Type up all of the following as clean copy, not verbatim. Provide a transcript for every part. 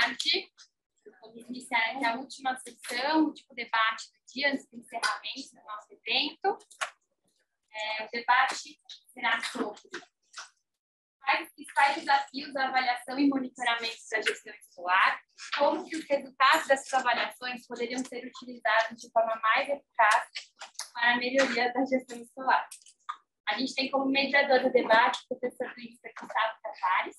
tarde. Vamos iniciar aqui a última sessão, o último debate do dia, antes do encerramento do nosso evento. O debate será sobre quais os principais desafios da avaliação e monitoramento da gestão escolar, como que os resultados dessas avaliações poderiam ser utilizados de forma mais eficaz para a melhoria da gestão escolar. A gente tem como mediador do debate o professor Luiz Gustavo Tavares,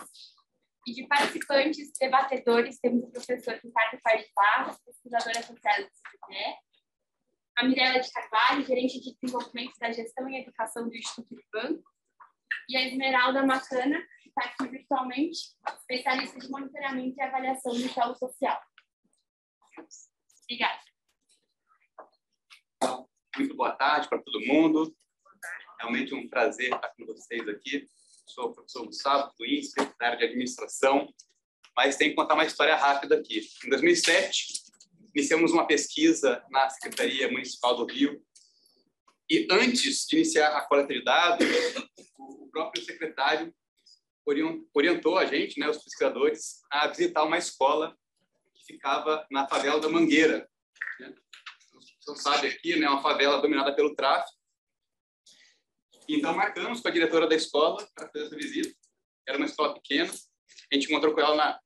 e de participantes debatedores temos o professor Ricardo Pardipá, pesquisador associado do CIPE, a Mirela de Carvalho, gerente de desenvolvimento da gestão e educação do Instituto do Banco, e a Esmeralda Macana, que está aqui virtualmente, especialista de monitoramento e avaliação do solo social. Obrigada. Muito boa tarde para todo mundo. Realmente um prazer estar com vocês aqui. Sou o professor Gustavo do INSPER, da área de administração, mas tem que contar uma história rápida aqui. Em 2007, iniciamos uma pesquisa na Secretaria Municipal do Rio, e antes de iniciar a coleta de dados, o próprio secretário orientou a gente, né, os pesquisadores, a visitar uma escola que ficava na favela da Mangueira. Você sabe aqui, né, uma favela dominada pelo tráfico. Então, marcamos com a diretora da escola para fazer essa visita. Era uma escola pequena. A gente encontrou com ela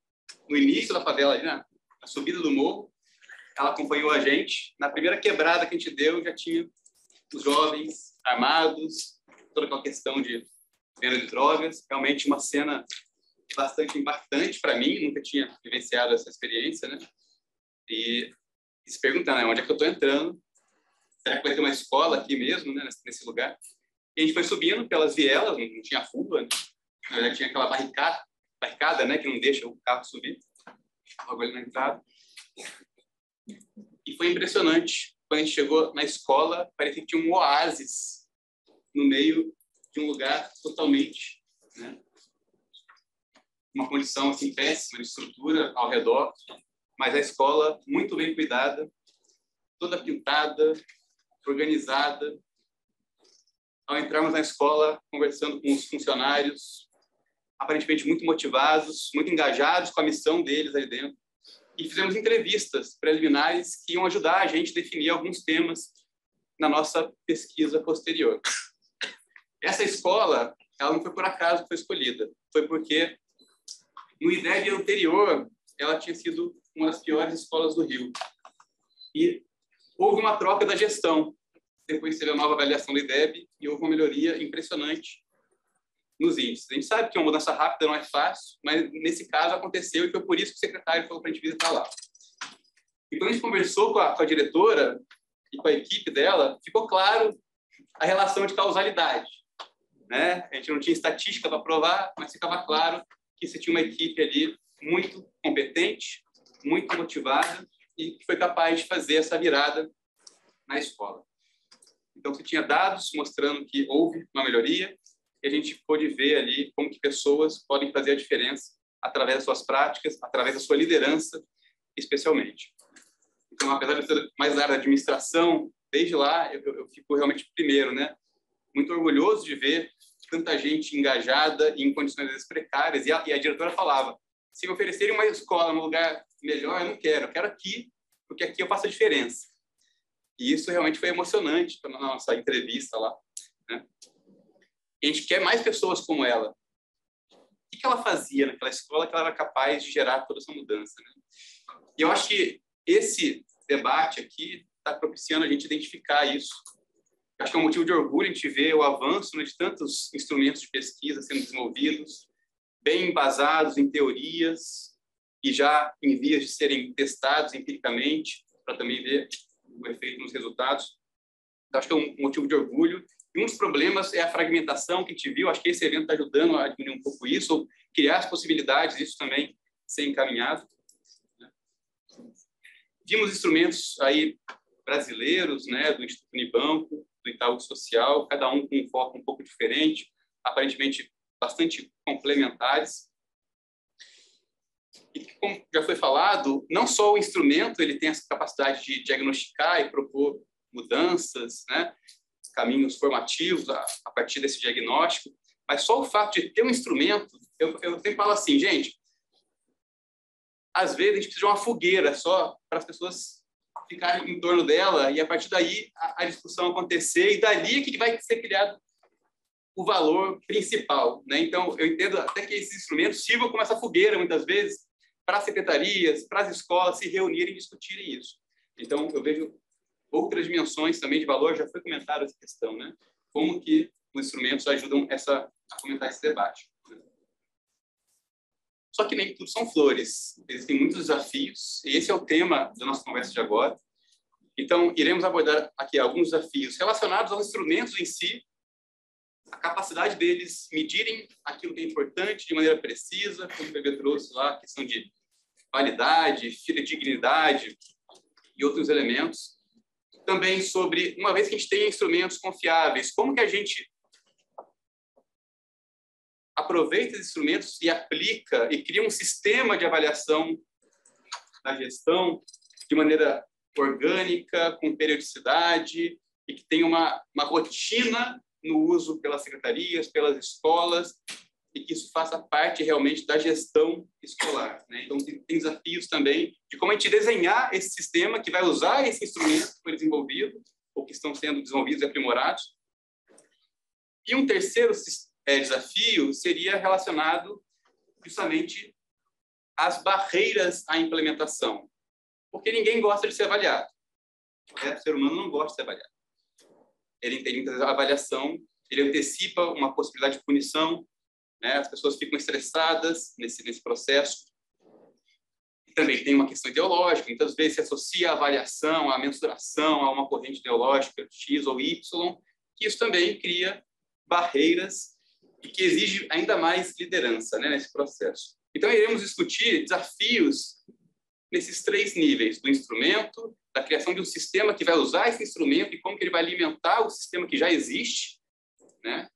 no início da favela, ali, na subida do morro. Ela acompanhou a gente. Na primeira quebrada que a gente deu, já tinha os jovens armados, toda aquela questão de venda de drogas. Realmente uma cena bastante impactante para mim. Nunca tinha vivenciado essa experiência, né? E se perguntando, né, onde é que eu estou entrando? Será que vai ter uma escola aqui mesmo, né, nesse lugar? E a gente foi subindo pelas vielas, não tinha fuga, né? Na verdade tinha aquela barricada, né, que não deixa o carro subir, logo ali na entrada. E foi impressionante. Quando a gente chegou na escola, parecia que tinha um oásis no meio de um lugar totalmente, né, uma condição assim, péssima de estrutura ao redor, mas a escola muito bem cuidada, toda pintada, organizada. Ao entrarmos na escola, conversando com os funcionários, aparentemente muito motivados, muito engajados com a missão deles ali dentro, e fizemos entrevistas preliminares que iam ajudar a gente a definir alguns temas na nossa pesquisa posterior. Essa escola, ela não foi por acaso que foi escolhida, foi porque no IDEB anterior, ela tinha sido uma das piores escolas do Rio. E houve uma troca da gestão. Depois teve a nova avaliação do IDEB e houve uma melhoria impressionante nos índices. A gente sabe que uma mudança rápida não é fácil, mas nesse caso aconteceu e foi por isso que o secretário falou para a gente visitar lá. E quando a gente conversou com a diretora e com a equipe dela, ficou claro a relação de causalidade, né? A gente não tinha estatística para provar, mas ficava claro que você tinha uma equipe ali muito competente, muito motivada e que foi capaz de fazer essa virada na escola. Então, você tinha dados mostrando que houve uma melhoria e a gente pôde ver ali como que pessoas podem fazer a diferença através das suas práticas, através da sua liderança, especialmente. Então, apesar de ser mais da área da administração, desde lá eu fico realmente primeiro, né? Muito orgulhoso de ver tanta gente engajada e em condições às vezes precárias. E a diretora falava, se me oferecerem uma escola num lugar melhor, eu não quero. Eu quero aqui, porque aqui eu faço a diferença. E isso realmente foi emocionante na nossa entrevista lá, né? E a gente quer mais pessoas como ela. O que ela fazia naquela escola que ela era capaz de gerar toda essa mudança, né? E eu acho que esse debate aqui está propiciando a gente identificar isso. Eu acho que é um motivo de orgulho a gente ver o avanço, né, de tantos instrumentos de pesquisa sendo desenvolvidos, bem embasados em teorias e já em vias de serem testados empiricamente, para também ver o efeito nos resultados. Então, acho que é um motivo de orgulho. E um dos problemas é a fragmentação que a gente viu. Acho que esse evento está ajudando a diminuir um pouco isso, ou criar as possibilidades disso também ser encaminhado. Vimos instrumentos aí brasileiros, né, do Instituto Unibanco, do Itaú Social, cada um com um foco um pouco diferente, aparentemente bastante complementares. E, como já foi falado, não só o instrumento ele tem essa capacidade de diagnosticar e propor mudanças, né, caminhos formativos a partir desse diagnóstico, mas só o fato de ter um instrumento, eu sempre falo assim, gente, às vezes, a gente precisa de uma fogueira só para as pessoas ficarem em torno dela e, a partir daí, a discussão acontecer, e dali é que vai ser criado o valor principal, né? Então, eu entendo até que esses instrumentos sirvam como essa fogueira, muitas vezes, para as secretarias, para as escolas se reunirem e discutirem isso. Então, eu vejo outras dimensões também de valor, já foi comentada essa questão, né? Como que os instrumentos ajudam a fomentar esse debate. Só que nem tudo são flores. Existem muitos desafios, e esse é o tema da nossa conversa de agora. Então, iremos abordar aqui alguns desafios relacionados aos instrumentos em si, a capacidade deles medirem aquilo que é importante de maneira precisa, como o Bebê trouxe lá, a questão de validade, fidedignidade e outros elementos. Também sobre, uma vez que a gente tem instrumentos confiáveis, como que a gente aproveita esses instrumentos e aplica e cria um sistema de avaliação da gestão de maneira orgânica, com periodicidade, e que tenha uma rotina no uso pelas secretarias, pelas escolas, e que isso faça parte realmente da gestão escolar, né? Então, tem desafios também de como a gente desenhar esse sistema que vai usar esse instrumento que foi desenvolvido, ou que estão sendo desenvolvidos e aprimorados. E um terceiro desafio seria relacionado justamente às barreiras à implementação, porque ninguém gosta de ser avaliado. O ser humano não gosta de ser avaliado. Ele entende a avaliação, ele antecipa uma possibilidade de punição, né? As pessoas ficam estressadas nesse processo. E também tem uma questão ideológica, muitas vezes se associa a avaliação, a mensuração, a uma corrente ideológica X ou Y, que isso também cria barreiras e que exige ainda mais liderança, né, nesse processo. Então, iremos discutir desafios nesses três níveis, do instrumento, da criação de um sistema que vai usar esse instrumento e como que ele vai alimentar o sistema que já existe, né?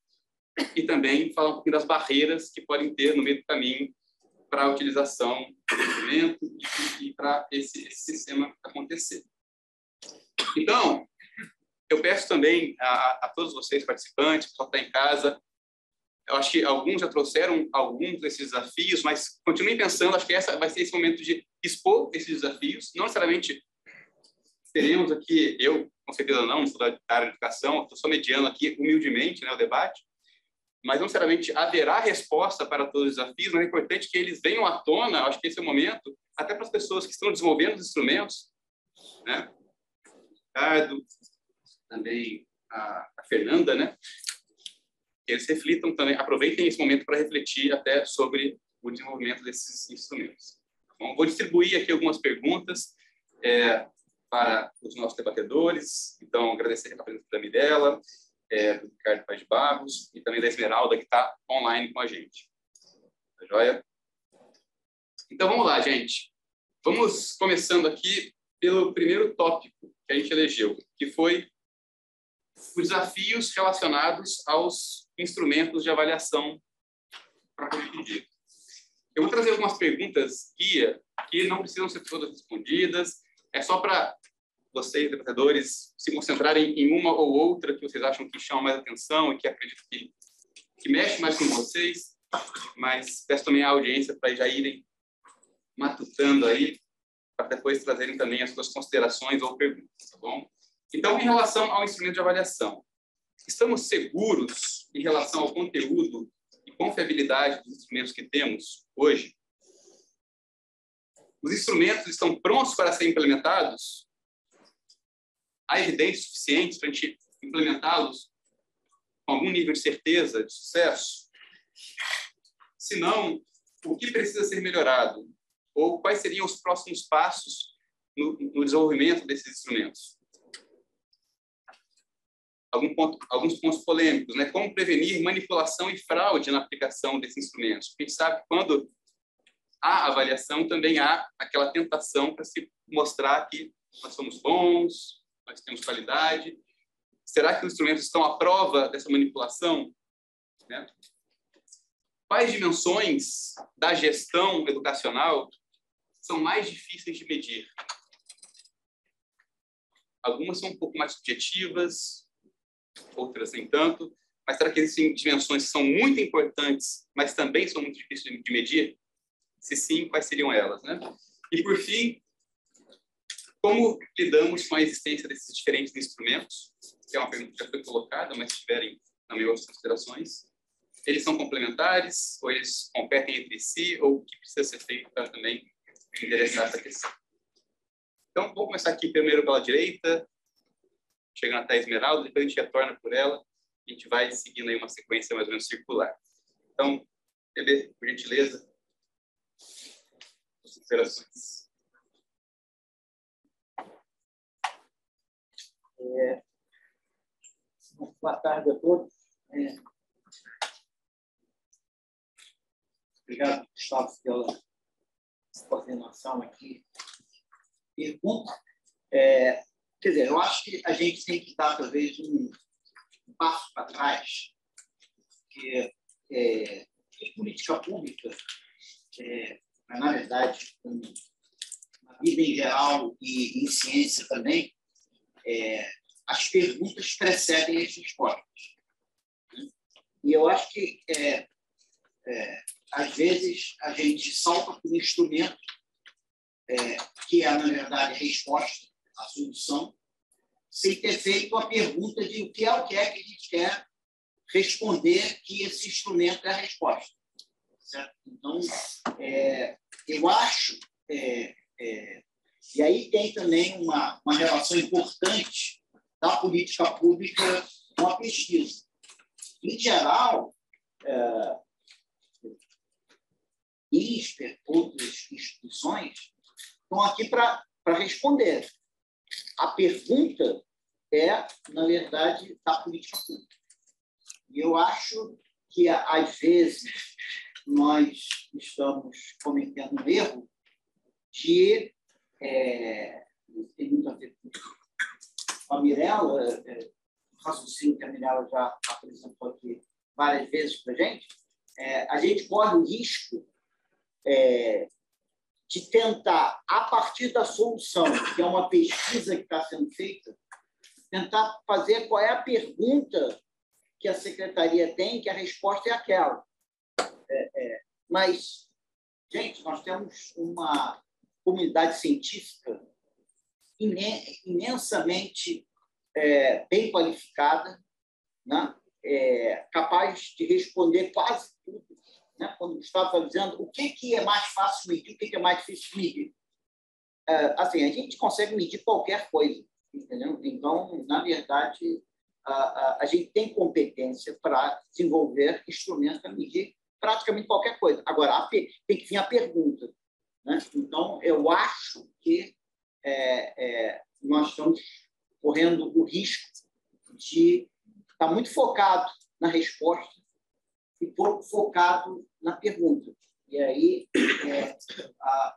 E também falar um pouquinho das barreiras que podem ter no meio do caminho para a utilização do instrumento e para esse sistema acontecer. Então, eu peço também a todos vocês participantes, que está em casa, eu acho que alguns já trouxeram alguns desses desafios, mas continuem pensando, acho que essa vai ser esse momento de expor esses desafios, não necessariamente teremos aqui, eu, com certeza não sou da área de educação, estou só mediando aqui humildemente, né, o debate, mas não necessariamente haverá resposta para todos os desafios, mas é importante que eles venham à tona, acho que esse é o momento, até para as pessoas que estão desenvolvendo os instrumentos, né? Ricardo, também a Fernanda, né? Que eles reflitam também, aproveitem esse momento para refletir até sobre o desenvolvimento desses instrumentos. Bom, vou distribuir aqui algumas perguntas para os nossos debatedores. Então, agradecer a presença da Mirella, do Ricardo Paz de Barros e também da Esmeralda, que está online com a gente. Tá joia? Então, vamos lá, gente. Vamos começando aqui pelo primeiro tópico que a gente elegeu, que foi os desafios relacionados aos instrumentos de avaliação para corrigir. Eu vou trazer algumas perguntas guia que não precisam ser todas respondidas, é só para vocês, debatedores, se concentrarem em uma ou outra que vocês acham que chama mais atenção e que acredito que mexe mais com vocês, mas peço também à audiência para já irem matutando aí, para depois trazerem também as suas considerações ou perguntas, tá bom? Então, em relação ao instrumento de avaliação, estamos seguros em relação ao conteúdo e confiabilidade dos instrumentos que temos hoje? Os instrumentos estão prontos para serem implementados? Há evidências suficientes para a gente implementá-los com algum nível de certeza, de sucesso? Se não, o que precisa ser melhorado? Ou quais seriam os próximos passos no desenvolvimento desses instrumentos? Alguns pontos polêmicos, né? Como prevenir manipulação e fraude na aplicação desses instrumentos? Porque a gente sabe que quando há avaliação, também há aquela tentação para se mostrar que nós somos bons, nós temos qualidade. Será que os instrumentos estão à prova dessa manipulação? Né? Quais dimensões da gestão educacional são mais difíceis de medir? Algumas são um pouco mais subjetivas, outras nem tanto, mas será que existem dimensões que são muito importantes, mas também são muito difíceis de medir? Se sim, quais seriam elas, né? E, por fim, como lidamos com a existência desses diferentes instrumentos? Que é uma pergunta que já foi colocada, mas se tiverem também outras considerações. Eles são complementares, ou eles competem entre si, ou o que precisa ser feito para também endereçar essa questão? Então, vou começar aqui primeiro pela direita, chegando até a Esmeralda, depois a gente retorna por ela, a gente vai seguindo aí uma sequência mais ou menos circular. Então, Bebê, por gentileza, considerações. Boa tarde a todos. Obrigado, Gustavo, pela coordenação aqui. Pergunta. Quer dizer, eu acho que a gente tem que dar, talvez, um passo para trás, porque a política pública, mas, na verdade, na vida em geral e em ciência também, as perguntas precedem as respostas. E eu acho que, às vezes, a gente salta para um instrumento que é, na verdade, a resposta, a solução, sem ter feito a pergunta de o que é que a gente quer responder, que esse instrumento é a resposta. Certo? Então, eu acho... e aí tem também uma relação importante da política pública com a pesquisa. Em geral, ISPER, outras instituições, estão aqui para responder. A pergunta é, na verdade, da política pública. E eu acho que, às vezes, nós estamos cometendo um erro de... tem muito a ver com a Mirella, o raciocínio que a Mirella já apresentou aqui várias vezes para a gente corre o risco de tentar, a partir da solução, que é uma pesquisa que está sendo feita, tentar fazer qual é a pergunta que a secretaria tem, que a resposta é aquela. Mas, gente, nós temos uma comunidade científica imensamente bem qualificada, né? Capaz de responder quase tudo. Né? Quando o Gustavo está dizendo o que é mais fácil medir, o que é mais difícil medir. Assim, a gente consegue medir qualquer coisa, entendeu? Então, na verdade, a gente tem competência para desenvolver instrumentos para medir praticamente qualquer coisa. Agora, tem que vir a pergunta. Né? Então, eu acho que nós estamos correndo o risco de estar muito focado na resposta e pouco focado na pergunta. E aí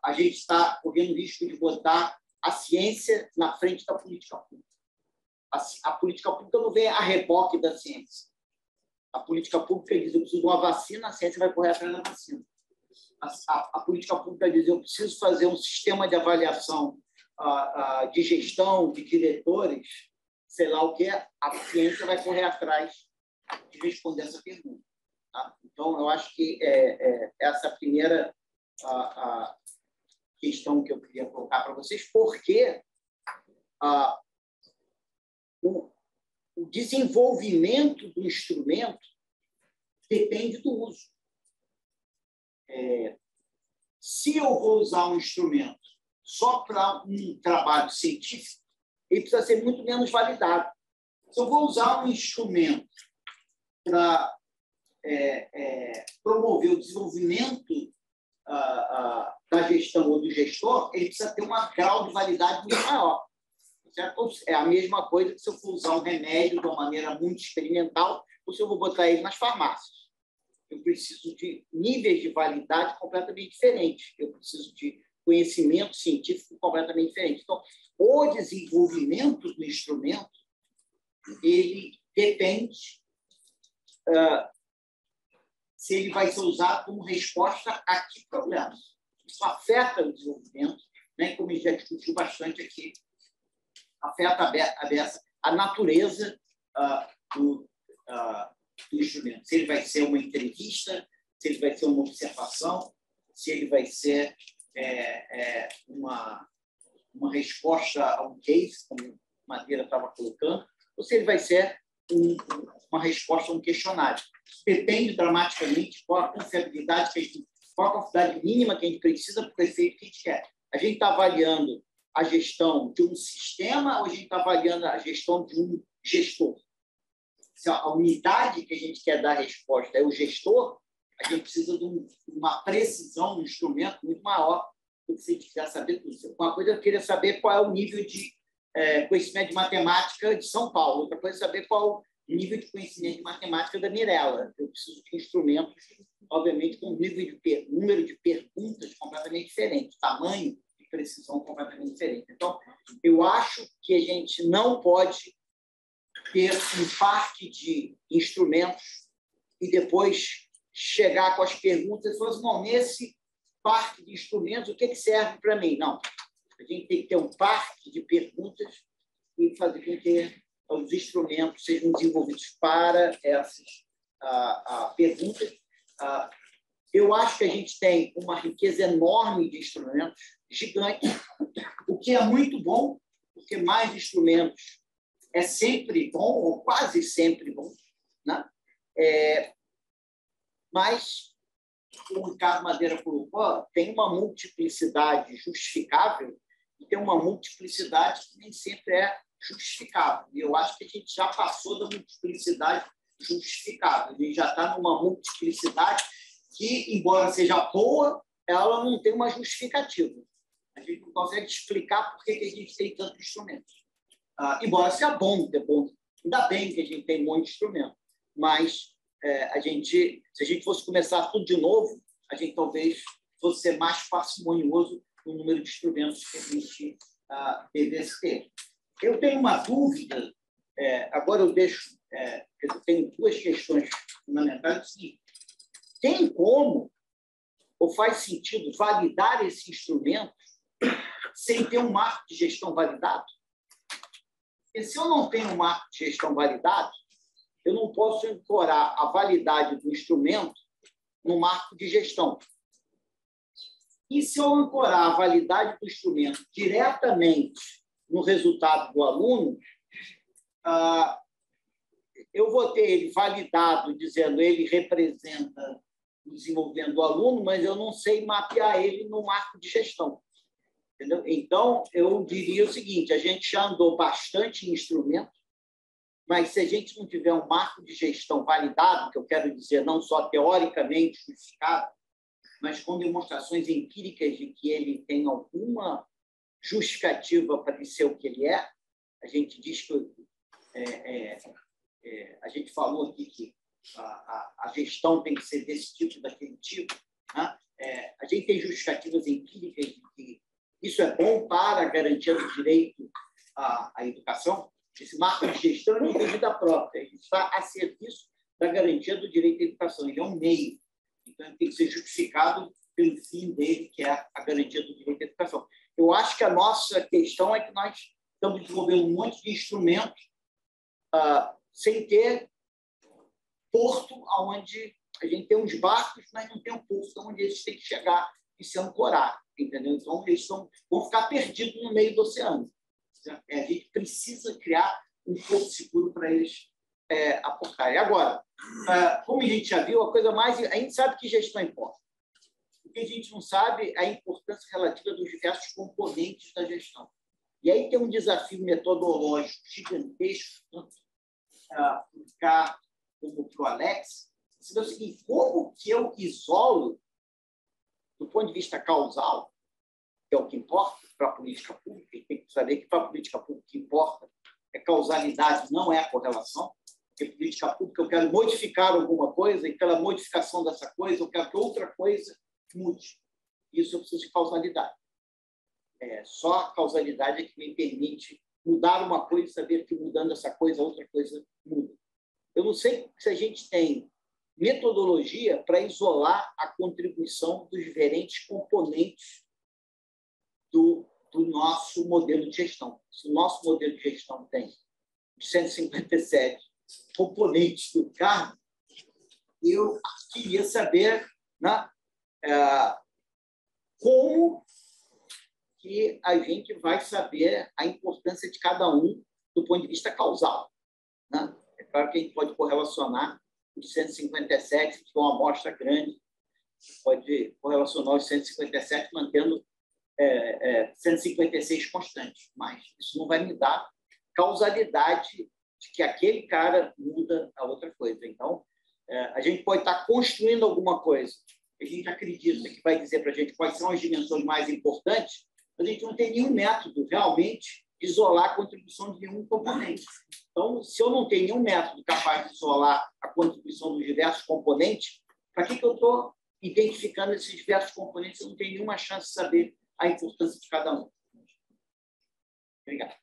a gente está correndo o risco de botar a ciência na frente da política pública. A política pública não vem a reboque da ciência. A política pública diz: eu preciso de uma vacina, a ciência vai correr atrás da vacina. A política pública diz: eu preciso fazer um sistema de avaliação de gestão, de diretores, sei lá o que, a ciência vai correr atrás de responder essa pergunta. Tá? Então, eu acho que essa é a primeira questão que eu queria colocar para vocês, porque o desenvolvimento do instrumento depende do uso. Se eu vou usar um instrumento só para um trabalho científico, ele precisa ser muito menos validado. Se eu vou usar um instrumento para promover o desenvolvimento da gestão ou do gestor, ele precisa ter um grau de validade muito maior. Certo? É a mesma coisa que se eu for usar um remédio de uma maneira muito experimental, ou se eu vou botar ele nas farmácias. Eu preciso de níveis de validade completamente diferentes. Eu preciso de conhecimento científico completamente diferente. Então, o desenvolvimento do instrumento, ele depende se ele vai ser usado como resposta a que problemas. Isso afeta o desenvolvimento, né? Como a gente já discutiu bastante aqui, afeta a natureza do instrumento. Se ele vai ser uma entrevista, se ele vai ser uma observação, se ele vai ser uma resposta a um case, como o Madeira estava colocando, ou se ele vai ser uma resposta a um questionário. Depende dramaticamente qual a confiabilidade qual a quantidade mínima que a gente precisa para o efeito que a gente quer. A gente está avaliando a gestão de um sistema ou a gente está avaliando a gestão de um gestor? Se a unidade que a gente quer dar resposta é o gestor, a gente precisa de uma precisão no instrumento muito maior do que se a gente quiser saber tudo. Uma coisa eu queria saber qual é o nível de conhecimento de matemática de São Paulo, outra coisa é saber qual é o nível de conhecimento de matemática da Mirella. Eu preciso de instrumentos, obviamente, com número de perguntas completamente diferente, tamanho e precisão completamente diferente. Então, eu acho que a gente não pode ter um parque de instrumentos e depois chegar com as perguntas e falar assim, não, nesse parque de instrumentos, o que serve para mim? Não. A gente tem que ter um parque de perguntas e fazer com que os instrumentos sejam desenvolvidos para essas perguntas. Eu acho que a gente tem uma riqueza enorme de instrumentos, gigante, o que é muito bom, porque mais instrumentos é sempre bom, ou quase sempre bom, né? Mas, como o Ricardo Madeira colocou, tem uma multiplicidade justificável e tem uma multiplicidade que nem sempre é justificável. E eu acho que a gente já passou da multiplicidade justificável. A gente já está numa multiplicidade que, embora seja boa, ela não tem uma justificativa. A gente não consegue explicar por que a gente tem tantos instrumentos. Embora seja bom ter bom. Ainda bem que a gente tem um monte de instrumento. Mas se a gente fosse começar tudo de novo, a gente talvez fosse ser mais parcimonioso no número de instrumentos que a gente devesse ter. Eu tenho uma dúvida, agora eu tenho duas questões fundamentais. Tem como, ou faz sentido, validar esse instrumento sem ter um marco de gestão validado? Porque se eu não tenho um marco de gestão validado, eu não posso ancorar a validade do instrumento no marco de gestão. E se eu ancorar a validade do instrumento diretamente no resultado do aluno, eu vou ter ele validado, dizendo ele representa o desenvolvimento do aluno, mas eu não sei mapear ele no marco de gestão. Entendeu? Então, eu diria o seguinte, a gente já andou bastante em instrumento, mas se a gente não tiver um marco de gestão validado, que eu quero dizer não só teoricamente justificado, mas com demonstrações empíricas de que ele tem alguma justificativa para ser o que ele é, a gente diz que a gente falou aqui que a gestão tem que ser desse tipo, daquele tipo, né? A gente tem justificativas empíricas de que isso é bom para a garantia do direito à educação. Esse marco de gestão não tem vida própria, ele está a serviço da garantia do direito à educação, ele é um meio. Então, ele tem que ser justificado pelo fim dele, que é a garantia do direito à educação. Eu acho que a nossa questão é que nós estamos desenvolvendo um monte de instrumentos sem ter porto onde a gente tem uns barcos, mas não tem um porto onde eles têm que chegar e se ancorar, entendeu? Então, eles vão ficar perdidos no meio do oceano. A gente precisa criar um porto seguro para eles aportarem. Agora, como a gente já viu, a coisa mais... A gente sabe que gestão importa. O que a gente não sabe é a importância relativa dos diversos componentes da gestão. E aí tem um desafio metodológico gigantesco, tanto para o Ricardo como para o Alex. É o seguinte, como que eu isolo, do ponto de vista causal, que é o que importa para a política pública, e tem que saber que para a política pública o que importa é causalidade, não é a correlação, porque política pública eu quero modificar alguma coisa e pela modificação dessa coisa eu quero que outra coisa mude. Isso eu preciso de causalidade. Só a causalidade é que me permite mudar uma coisa e saber que mudando essa coisa, outra coisa muda. Eu não sei se a gente tem metodologia para isolar a contribuição dos diferentes componentes do nosso modelo de gestão. Se o nosso modelo de gestão tem 157 componentes do cargo, eu queria saber, né, como que a gente vai saber a importância de cada um do ponto de vista causal, né? É claro que a gente pode correlacionar os 157, que é uma amostra grande, pode correlacionar os 157 mantendo 156 constantes, mas isso não vai me dar causalidade de que aquele cara muda a outra coisa. Então, a gente pode estar construindo alguma coisa que a gente acredita que vai dizer para a gente quais são as dimensões mais importantes, mas a gente não tem nenhum método realmente de isolar a contribuição de nenhum componente. Então, se eu não tenho nenhum método capaz de isolar a contribuição dos diversos componentes, para que eu estou identificando esses diversos componentes se eu não tenho nenhuma chance de saber a importância de cada um? Obrigado.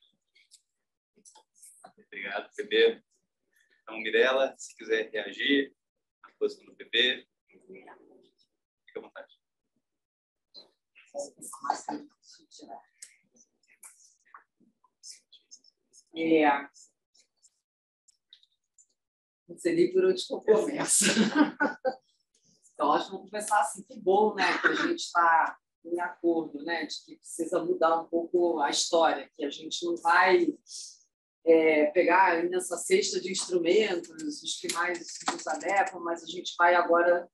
Obrigado, PB. Então, Mirela, se quiser reagir à posição do PB, fique à vontade. Não sei nem por onde eu começo. Então, acho que vamos começar assim. Que bom, né, que a gente está em acordo, né, de que precisa mudar um pouco a história, que a gente não vai pegar nessa cesta de instrumentos os que mais nos adequam, mas a gente vai agora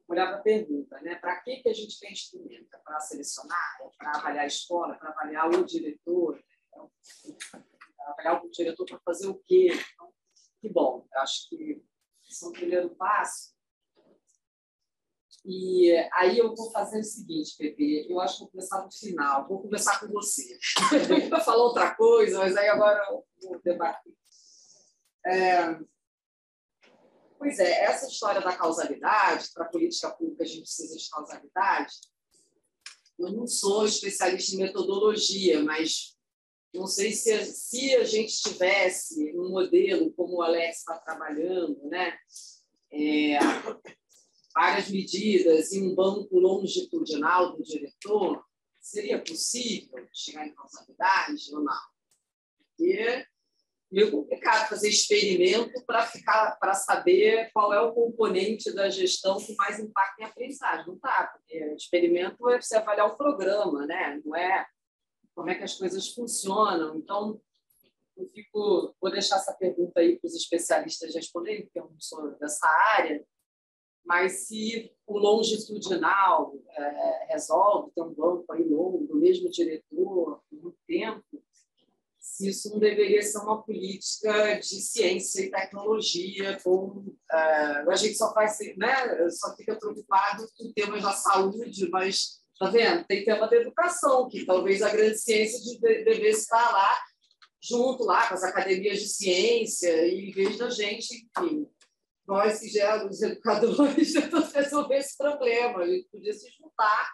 olhar para a pergunta, né? Para que a gente tem instrumento? É para selecionar? É para avaliar a escola? É para avaliar o diretor? Para avaliar o diretor para fazer o quê? Então, que bom. Eu acho que esse é o primeiro passo. E aí eu vou fazer o seguinte, Pepe, eu acho que vou começar no final, vou começar com você. Eu ia falar outra coisa, mas aí agora eu vou debater. Pois é, essa história da causalidade, para a política pública a gente precisa de causalidade. Eu não sou especialista em metodologia, mas não sei se a gente tivesse um modelo como o Alex está trabalhando, né? Várias medidas e um banco longitudinal do diretor, seria possível chegar em causalidade ou não? Porque é meio complicado fazer experimento para saber qual é o componente da gestão que mais impacta em aprendizagem. Não está, porque experimento é você avaliar o programa, né? Não é como é que as coisas funcionam. Então, vou deixar essa pergunta aí para os especialistas responderem, porque eu não sou dessa área. Mas se o longitudinal resolve ter um banco aí longo, do mesmo diretor, por muito tempo, se isso não deveria ser uma política de ciência e tecnologia, a gente só faz, né, só fica preocupado com temas da saúde, mas, tá vendo? Tem tema da educação, que talvez a grande ciência devesse estar lá, junto lá com as academias de ciência, e em vez da gente, enfim, nós, que já os educadores, tentamos resolver esse problema. A gente podia se juntar,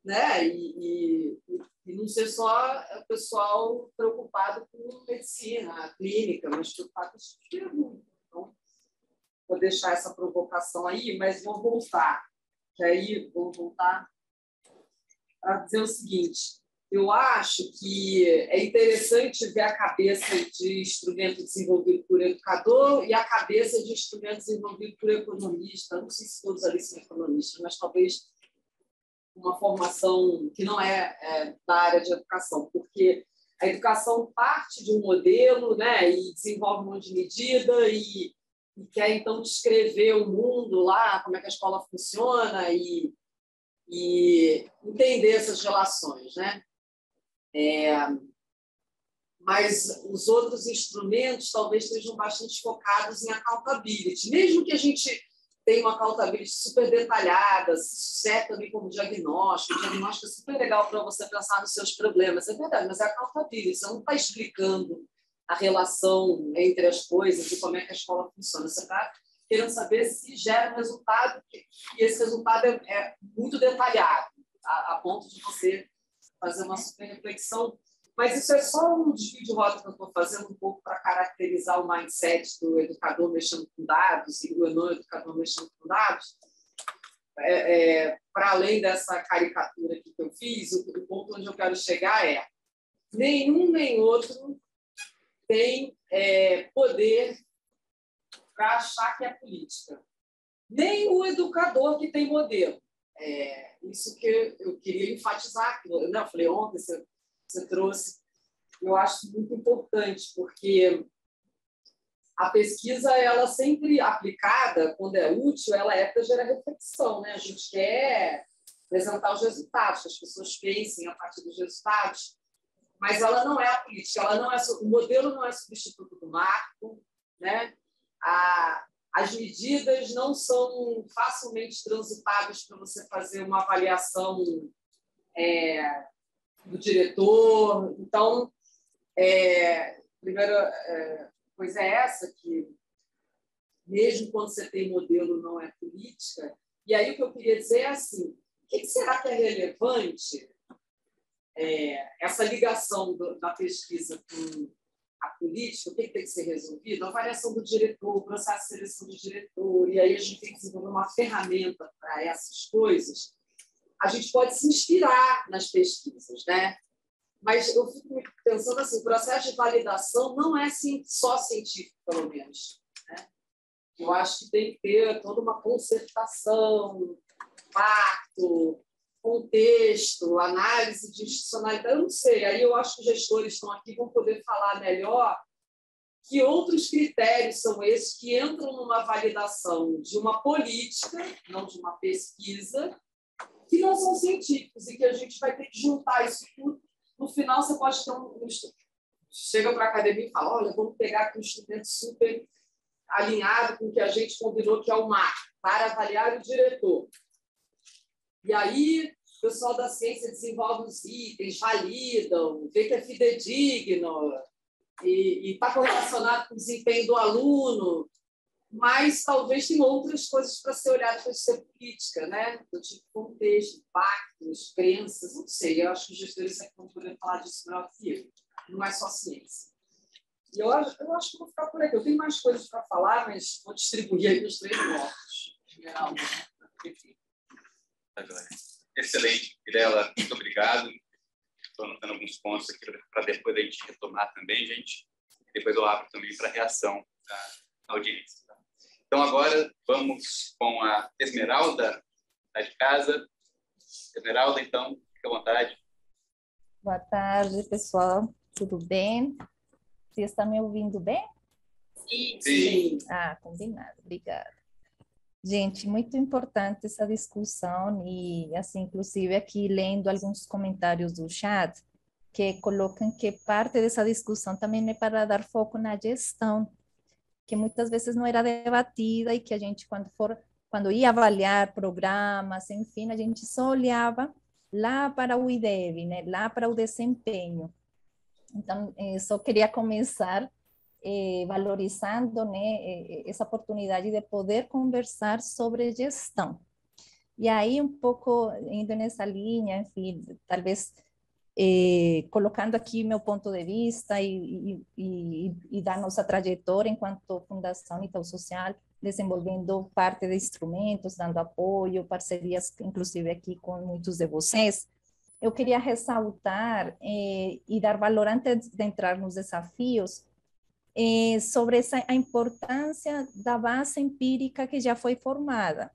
né? E não ser só o pessoal preocupado com medicina, clínica, mas preocupado com esse tipo de pergunta. Então, vou deixar essa provocação aí, mas vou voltar. Que aí vou voltar a dizer o seguinte. Eu acho que é interessante ver a cabeça de instrumento desenvolvido por educador e a cabeça de instrumento desenvolvido por economista. Não sei se todos ali são economistas, mas talvez uma formação que não é da área de educação, porque a educação parte de um modelo, né, e desenvolve um monte de medida e quer, então, descrever o mundo lá, como é que a escola funciona e entender essas relações, né? Mas os outros instrumentos talvez estejam bastante focados em accountability. Mesmo que a gente tenha uma accountability super detalhada, serve também como diagnóstico. O diagnóstico é super legal para você pensar nos seus problemas. É verdade, mas é accountability. Você não está explicando a relação entre as coisas e como é que a escola funciona. Você está querendo saber se gera um resultado e esse resultado é muito detalhado, a ponto de você fazer uma super reflexão, mas isso é só um desvio de rota que eu estou fazendo um pouco para caracterizar o mindset do educador mexendo com dados e do não educador mexendo com dados. Para além dessa caricatura aqui que eu fiz, o ponto onde eu quero chegar é nenhum nem outro tem poder para achar que é política. Nem o educador que tem modelo. Isso que eu queria enfatizar, né? Eu falei ontem, você trouxe, eu acho muito importante, porque a pesquisa, ela sempre aplicada, quando é útil, ela é para gerar reflexão, né? A gente quer apresentar os resultados, que as pessoas pensem a partir dos resultados, mas ela não é a política, ela não é, o modelo não é substituto do marco, né? As medidas não são facilmente transitáveis para você fazer uma avaliação do diretor. Então, primeira coisa é essa, que mesmo quando você tem modelo, não é política. E aí o que eu queria dizer é assim, o que será que é relevante essa ligação da pesquisa com a política? O que tem que ser resolvido? A avaliação do diretor, o processo de seleção do diretor, e aí a gente tem que desenvolver uma ferramenta para essas coisas. A gente pode se inspirar nas pesquisas, né? Mas eu fico pensando assim, o processo de validação não é só científico, pelo menos, né? Eu acho que tem que ter toda uma concertação, pacto, contexto, análise de institucionalidade. Eu não sei, aí eu acho que os gestores estão aqui, vão poder falar melhor que outros critérios são esses que entram numa validação de uma política, não de uma pesquisa, que não são científicos e que a gente vai ter que juntar isso tudo. No final, você pode ter chega para a academia e fala, olha, vamos pegar aqui um instrumento super alinhado com o que a gente combinou, que é o marco, para avaliar o diretor. E aí, o pessoal da ciência desenvolve os itens, validam, vê que é fidedigno e está correlacionado com o desempenho do aluno, mas talvez tenha outras coisas para ser olhado para ser política, né? Do tipo contexto, pactos, crenças, não sei. Eu acho que os gestores vão poder falar disso melhor que eu. Não é só ciência. E eu acho que vou ficar por aqui. Eu tenho mais coisas para falar, mas vou distribuir aí os 3 blocos. Excelente, Mirela. Muito obrigado. Estou anotando alguns pontos aqui para depois a gente retomar também, gente. Depois eu abro também para a reação da audiência. Então, agora vamos com a Esmeralda, tá de casa. Esmeralda, então, fique à vontade. Boa tarde, pessoal. Tudo bem? Você está me ouvindo bem? Sim. Combinado. Obrigada. Gente, muito importante essa discussão e, assim, inclusive aqui lendo alguns comentários do chat que colocam que parte dessa discussão também é para dar foco na gestão, que muitas vezes não era debatida e que a gente, quando ia avaliar programas, enfim, a gente só olhava lá para o IDEB, né? Lá para o desempenho. Então, só queria começar valorizando, né, essa oportunidade de poder conversar sobre gestão. E aí, um pouco indo nessa linha, enfim, talvez colocando aqui meu ponto de vista e da nossa trajetória enquanto Fundação Itaú Social, desenvolvendo parte de instrumentos, dando apoio, parcerias, inclusive aqui com muitos de vocês, eu queria ressaltar e dar valor, antes de entrar nos desafios, sobre a importância da base empírica que já foi formada.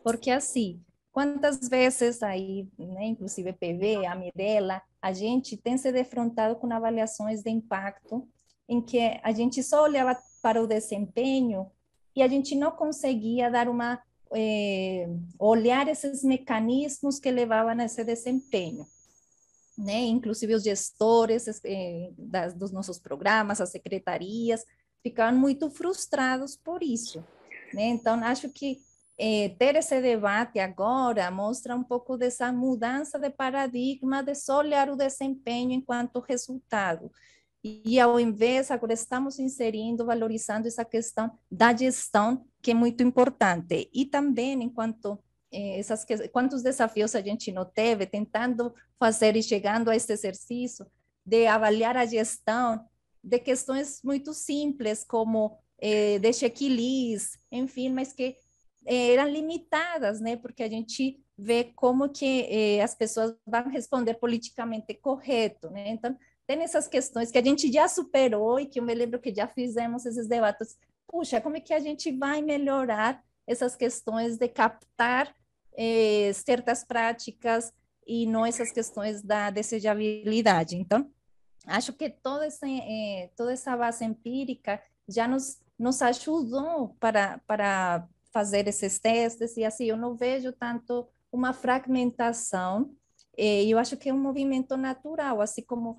Porque, assim, quantas vezes aí, né, inclusive PV, a Mirela, a gente tem se defrontado com avaliações de impacto em que a gente só olhava para o desempenho e a gente não conseguia dar olhar esses mecanismos que levavam a esse desempenho, né? Inclusive os gestores dos nossos programas, as secretarias, ficaram muito frustrados por isso, né? Então, acho que ter esse debate agora mostra um pouco dessa mudança de paradigma de só olhar o desempenho enquanto resultado. E ao invés, agora estamos inserindo, valorizando essa questão da gestão, que é muito importante. E também, enquanto quantos desafios a gente não teve, tentando fazer e chegando a esse exercício de avaliar a gestão de questões muito simples, como de checklist, enfim, mas que eram limitadas, né? Porque a gente vê como que as pessoas vão responder politicamente correto, né? Então, tem essas questões que a gente já superou e que eu me lembro que já fizemos esses debates. Puxa, como é que a gente vai melhorar essas questões de captar certas práticas e não essas questões da desejabilidade. Então, acho que toda essa base empírica já nos ajudou para fazer esses testes, e assim, eu não vejo tanto uma fragmentação, e eu acho que é um movimento natural, assim como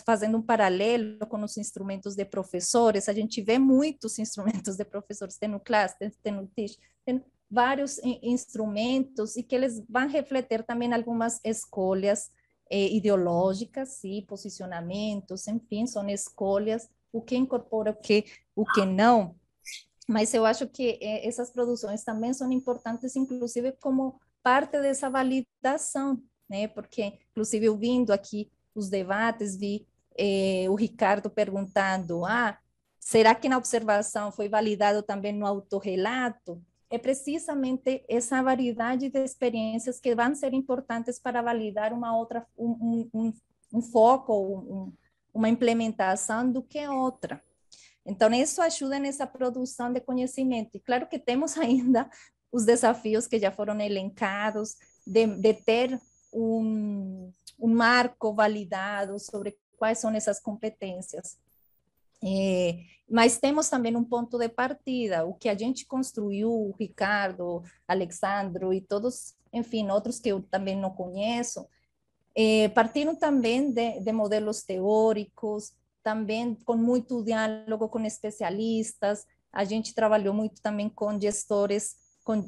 fazendo um paralelo com os instrumentos de professores, a gente vê muitos instrumentos de professores, tem no Class, tem no Teach, tem vários instrumentos, e que eles vão refletir também algumas escolhas ideológicas, sim, posicionamentos, enfim, são escolhas, o que incorpora, o que não, mas eu acho que essas produções também são importantes, inclusive como parte dessa validação, né? Porque, inclusive, ouvindo aqui os debates, vi o Ricardo perguntando, será que na observação foi validado também no autorrelato? É precisamente essa variedade de experiências que vão ser importantes para validar um foco, uma implementação do que outra. Então, isso ajuda nessa produção de conhecimento. E claro que temos ainda os desafios que já foram elencados, de ter um marco validado sobre quais são essas competências. Mas temos também um ponto de partida, o que a gente construiu, o Ricardo, Alexandro e todos, enfim, outros que eu também não conheço, partiram também de modelos teóricos, também com muito diálogo com especialistas. A gente trabalhou muito também com gestores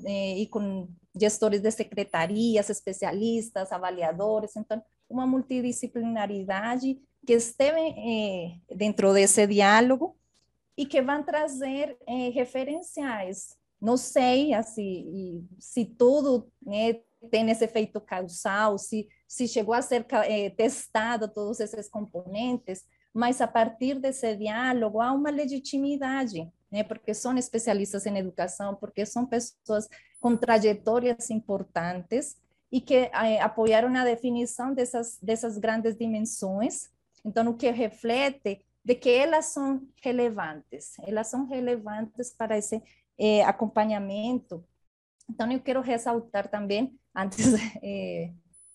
e com gestores de secretarias, especialistas, avaliadores. Então, uma multidisciplinaridade que esteve dentro desse diálogo e que vão trazer referenciais. Não sei assim, se tudo, né, tem esse efeito causal, se chegou a ser testado todos esses componentes, mas a partir desse diálogo há uma legitimidade, né, porque são especialistas em educação, porque são pessoas com trajetórias importantes e que apoiaram a definição dessas grandes dimensões. Então, o que reflete de que elas são relevantes para esse acompanhamento. Então, eu quero ressaltar também, antes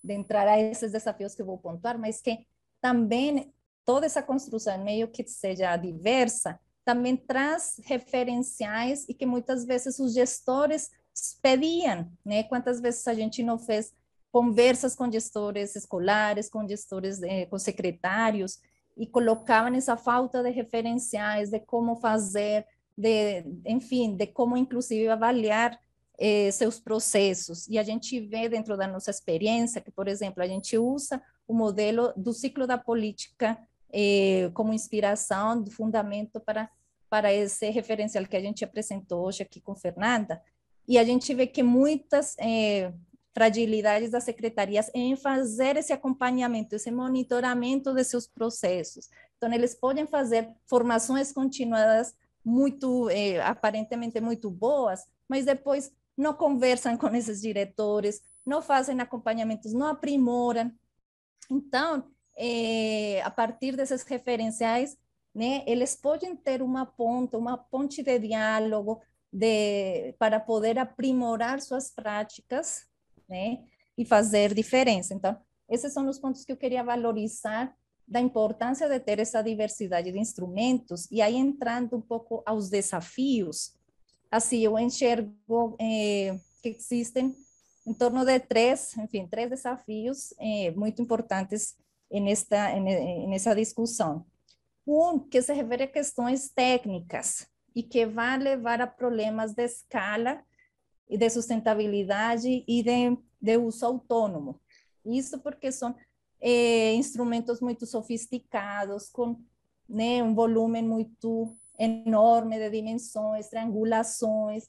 de entrar a esses desafios que eu vou pontuar, mas que também toda essa construção, meio que seja diversa, também traz referenciais e que muitas vezes os gestores pediam, né? Quantas vezes a gente não fez conversas com gestores escolares, com gestores, com secretários, e colocavam essa falta de referenciais, de como fazer, enfim, de como inclusive avaliar seus processos. E a gente vê dentro da nossa experiência que, por exemplo, a gente usa o modelo do ciclo da política como inspiração, do fundamento para esse referencial que a gente apresentou hoje aqui com Fernanda, e a gente vê que muitas fragilidades das secretarias em fazer esse acompanhamento, esse monitoramento de seus processos. Então, eles podem fazer formações continuadas muito, aparentemente muito boas, mas depois não conversam com esses diretores, não fazem acompanhamentos, não aprimoram. Então, a partir desses referenciais, né, eles podem ter uma ponte de diálogo para poder aprimorar suas práticas, né, e fazer diferença. Então, esses são os pontos que eu queria valorizar da importância de ter essa diversidade de instrumentos. E aí, entrando um pouco aos desafios, assim, eu enxergo que existem em torno de três desafios muito importantes nessa discussão. Um, que se refere a questões técnicas e que vai levar a problemas de escala e de sustentabilidade e de uso autônomo. Isso porque são instrumentos muito sofisticados, com, né, um volume muito enorme de dimensões, triangulações,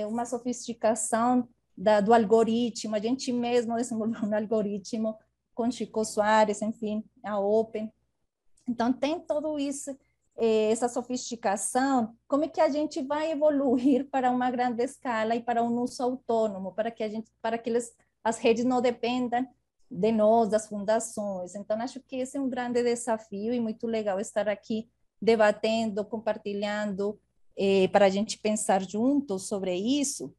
uma sofisticação do algoritmo. A gente mesmo desenvolveu um algoritmo com Chico Soares, enfim, a Open. Então, tem tudo isso, essa sofisticação. Como é que a gente vai evoluir para uma grande escala e para um uso autônomo, para que as redes não dependam de nós, das fundações? Então, acho que esse é um grande desafio e muito legal estar aqui debatendo, compartilhando, para a gente pensar juntos sobre isso.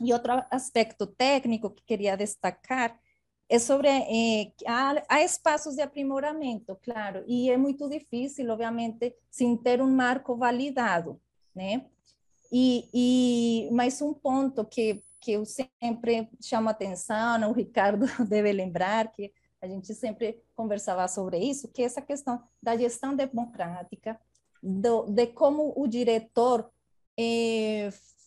E outro aspecto técnico que queria destacar é sobre há espaços de aprimoramento, claro, e é muito difícil, obviamente, sem ter um marco validado, né? Mais um ponto que eu sempre chamo atenção, o Ricardo deve lembrar que a gente sempre conversava sobre isso, que é essa questão da gestão democrática, de como o diretor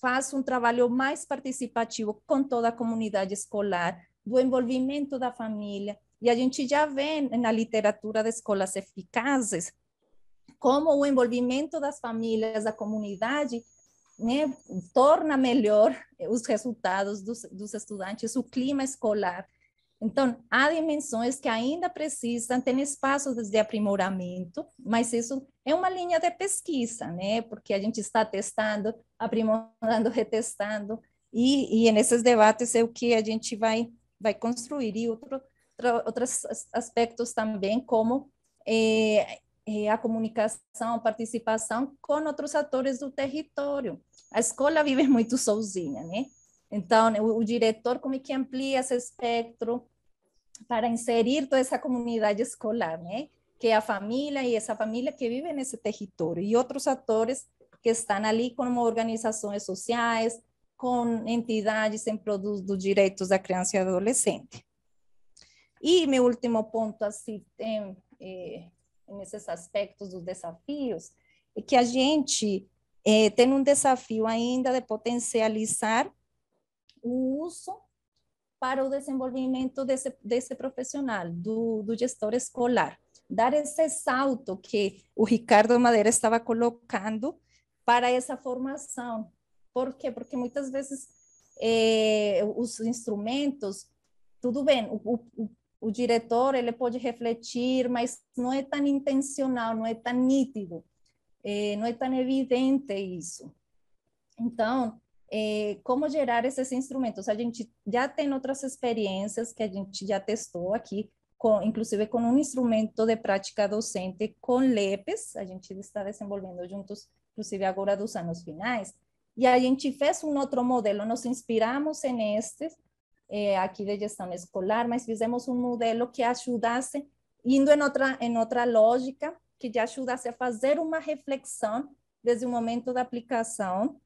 faz um trabalho mais participativo com toda a comunidade escolar, do envolvimento da família, e a gente já vê na literatura de escolas eficazes como o envolvimento das famílias, da comunidade, né, torna melhor os resultados dos estudantes, o clima escolar. Então, há dimensões que ainda precisam, tem espaços de aprimoramento, mas isso é uma linha de pesquisa, né? Porque a gente está testando, aprimorando, retestando, e nesses debates é o que a gente vai construir. E outros aspectos também, como a comunicação, a participação com outros atores do território. A escola vive muito sozinha, né? Então, o diretor como que amplia esse espectro para inserir toda essa comunidade escolar, né? Que é a família e essa família que vive nesse território. E outros atores que estão ali como organizações sociais, com entidades em prol dos direitos da criança e adolescente. E meu último ponto, assim, nesses aspectos dos desafios, é que a gente tem um desafio ainda de potencializar o uso para o desenvolvimento desse profissional, do gestor escolar. Dar esse salto que o Ricardo Madeira estava colocando para essa formação. Por quê? Porque muitas vezes os instrumentos, tudo bem, o diretor ele pode refletir, mas não é tão intencional, não é tão nítido, não é tão evidente isso. Então, como gerar esses instrumentos? A gente já tem outras experiências que a gente já testou aqui, inclusive com um instrumento de prática docente com LEPES, a gente está desenvolvendo juntos, inclusive agora dos anos finais, e a gente fez um outro modelo, nos inspiramos nestes, aqui de gestão escolar, mas fizemos um modelo que ajudasse, indo em outra lógica, que te ajudasse a fazer uma reflexão desde o momento da aplicação,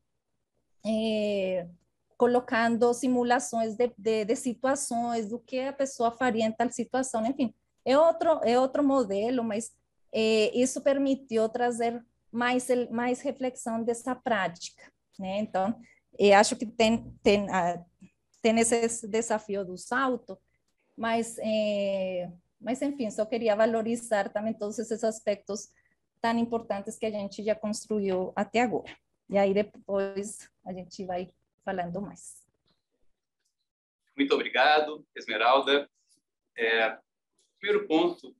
colocando simulações de situações, do que a pessoa faria em tal situação, enfim, é outro modelo, mas isso permitiu trazer mais reflexão dessa prática, né? Então, acho que tem esse desafio do salto, mas enfim, só queria valorizar também todos esses aspectos tão importantes que a gente já construiu até agora. E aí depois a gente vai falando mais. Muito obrigado, Esmeralda. Primeiro ponto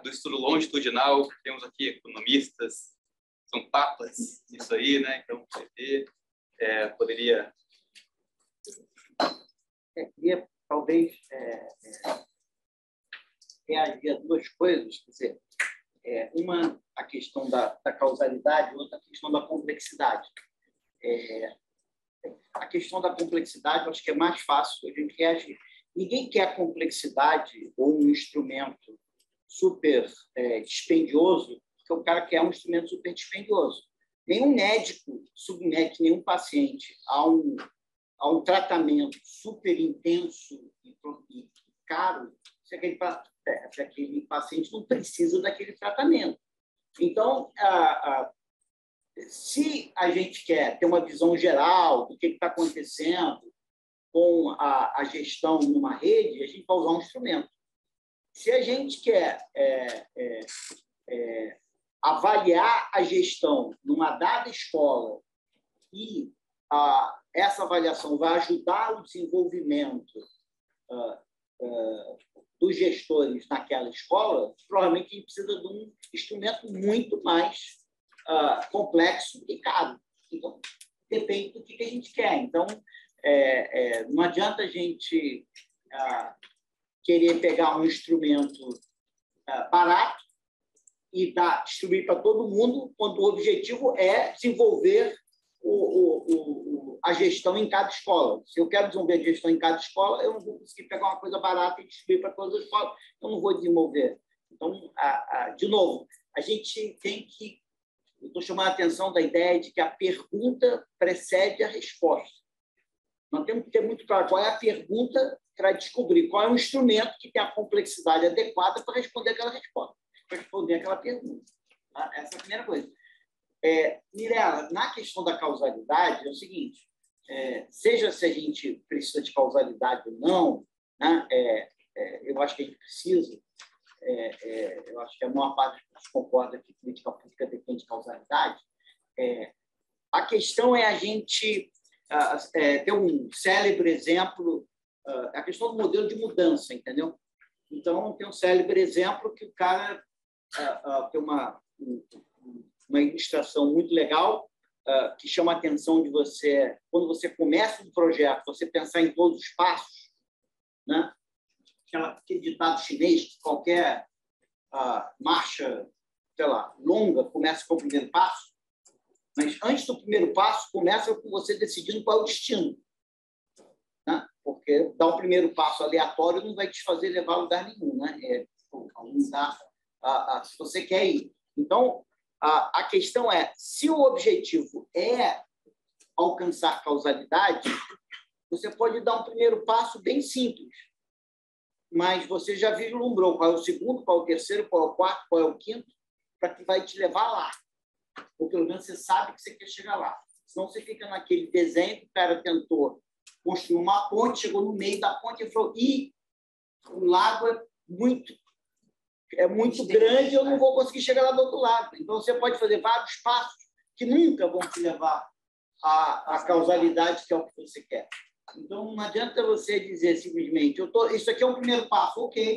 do estudo longitudinal, temos aqui economistas, são papas, isso aí, né? Então, você poderia... Queria, talvez, reagir a duas coisas, quer dizer, uma, a questão da causalidade, outra, a questão da complexidade. A questão da complexidade, eu acho que é mais fácil a gente reagir. Ninguém quer complexidade ou um instrumento super dispendioso, porque o cara quer um instrumento super dispendioso. Nenhum médico submete nenhum paciente a um tratamento super intenso e caro se aquele paciente não precisa daquele tratamento. Então, se a gente quer ter uma visão geral do que está acontecendo com a gestão numa rede, a gente vai usar um instrumento. Se a gente quer avaliar a gestão numa dada escola e essa avaliação vai ajudar o desenvolvimento dos gestores naquela escola, provavelmente a gente precisa de um instrumento muito mais complexo e caro. Então, depende do que a gente quer. Então, não adianta a gente querer pegar um instrumento barato e distribuir para todo mundo, quando o objetivo é desenvolver a gestão em cada escola. Se eu quero desenvolver a gestão em cada escola, eu não vou conseguir pegar uma coisa barata e distribuir para todas as escolas, eu não vou desenvolver. Então, de novo, a gente tem que... Eu estou chamando a atenção da ideia de que a pergunta precede a resposta. Nós temos que ter muito claro qual é a pergunta para descobrir qual é o instrumento que tem a complexidade adequada para responder aquela resposta, para responder aquela pergunta. Tá? Essa é a primeira coisa. Mirella, na questão da causalidade, é o seguinte, seja se a gente precisa de causalidade ou não, né, eu acho que a gente precisa, eu acho que a maior parte das pessoas concorda que política pública depende de causalidade. A questão é a gente ter um célebre exemplo, a questão do modelo de mudança, entendeu? Então, tem um célebre exemplo que o cara tem uma ilustração muito legal que chama a atenção de você, quando você começa um projeto, você pensar em todos os passos, né? Aquele ditado chinês que qualquer marcha, sei lá, longa começa com o primeiro passo, mas antes do primeiro passo começa com você decidindo qual é o destino, né? Porque dar o primeiro passo aleatório não vai te fazer levar a lugar nenhum, né? Se você quer ir. Então, a questão é, se o objetivo é alcançar causalidade, você pode dar um primeiro passo bem simples, mas você já vislumbrou qual é o segundo, qual é o terceiro, qual é o quarto, qual é o quinto, para que vai te levar lá. Ou pelo menos você sabe que você quer chegar lá. Senão você fica naquele desenho que o cara tentou construir uma ponte, chegou no meio da ponte e falou, o lago é muito grande, eu não vou conseguir chegar lá do outro lado. Então, você pode fazer vários passos que nunca vão te levar à causalidade, que é o que você quer. Então, não adianta você dizer simplesmente, isso aqui é um primeiro passo, ok.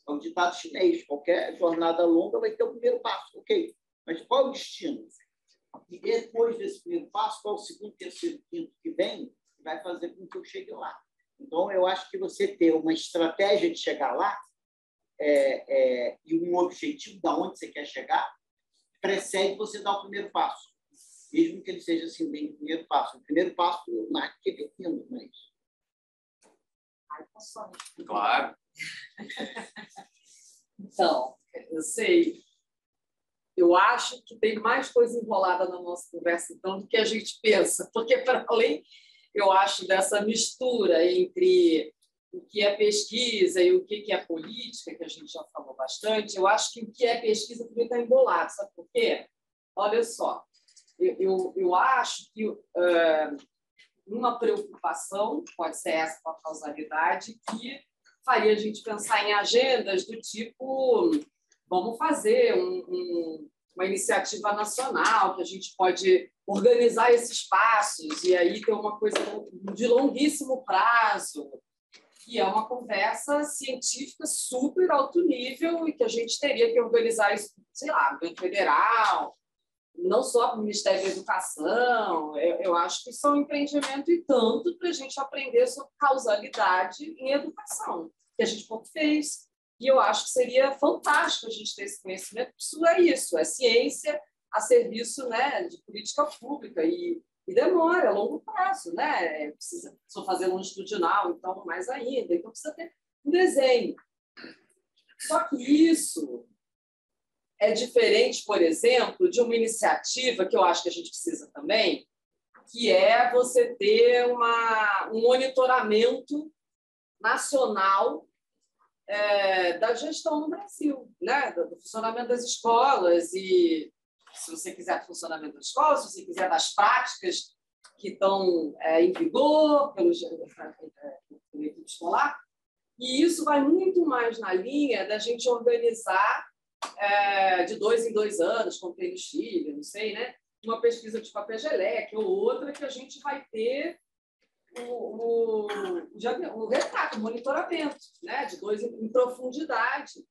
É um ditado chinês, qualquer jornada longa vai ter o primeiro passo, ok. Mas qual é o destino? E depois desse primeiro passo, qual é o segundo, terceiro, quinto que vem, vai fazer com que eu chegue lá. Então, eu acho que você ter uma estratégia de chegar lá e um objetivo de onde você quer chegar precede você dar o primeiro passo, mesmo que ele seja assim bem o primeiro passo. O primeiro passo não é que depende, mas Claro. Então, eu sei. Eu acho que tem mais coisa enrolada na nossa conversa, então, do que a gente pensa, porque para além, eu acho, dessa mistura entre o que é pesquisa e o que é política, que a gente já falou bastante, eu acho que o que é pesquisa também está embolado. Sabe por quê? Olha só, eu acho que uma preocupação, pode ser essa com a causalidade, que faria a gente pensar em agendas do tipo, vamos fazer uma iniciativa nacional, que a gente pode organizar esses passos e aí ter uma coisa de longuíssimo prazo, que é uma conversa científica super alto nível e que a gente teria que organizar isso, sei lá, no governo federal, não só para o Ministério da Educação. Eu acho que isso é um empreendimento e tanto para a gente aprender sobre causalidade em educação, que a gente pouco fez. E eu acho que seria fantástico a gente ter esse conhecimento, porque isso é ciência a serviço, né, de política pública e demora, a longo prazo, né? Precisa fazer longitudinal, então mais ainda. Então precisa ter um desenho. Só que isso é diferente, por exemplo, de uma iniciativa que eu acho que a gente precisa também, que é você ter um monitoramento nacional da gestão no Brasil, né? Do funcionamento das escolas e, se você quiser, do funcionamento das escolas, se você quiser, das práticas que estão em vigor pelo equipe escolar. E isso vai muito mais na linha da gente organizar de 2 em 2 anos, como tem no Chile, não sei, né? Uma pesquisa de papel geleque ou outra que a gente vai ter o retrato, o monitoramento, né? De 2 em profundidade.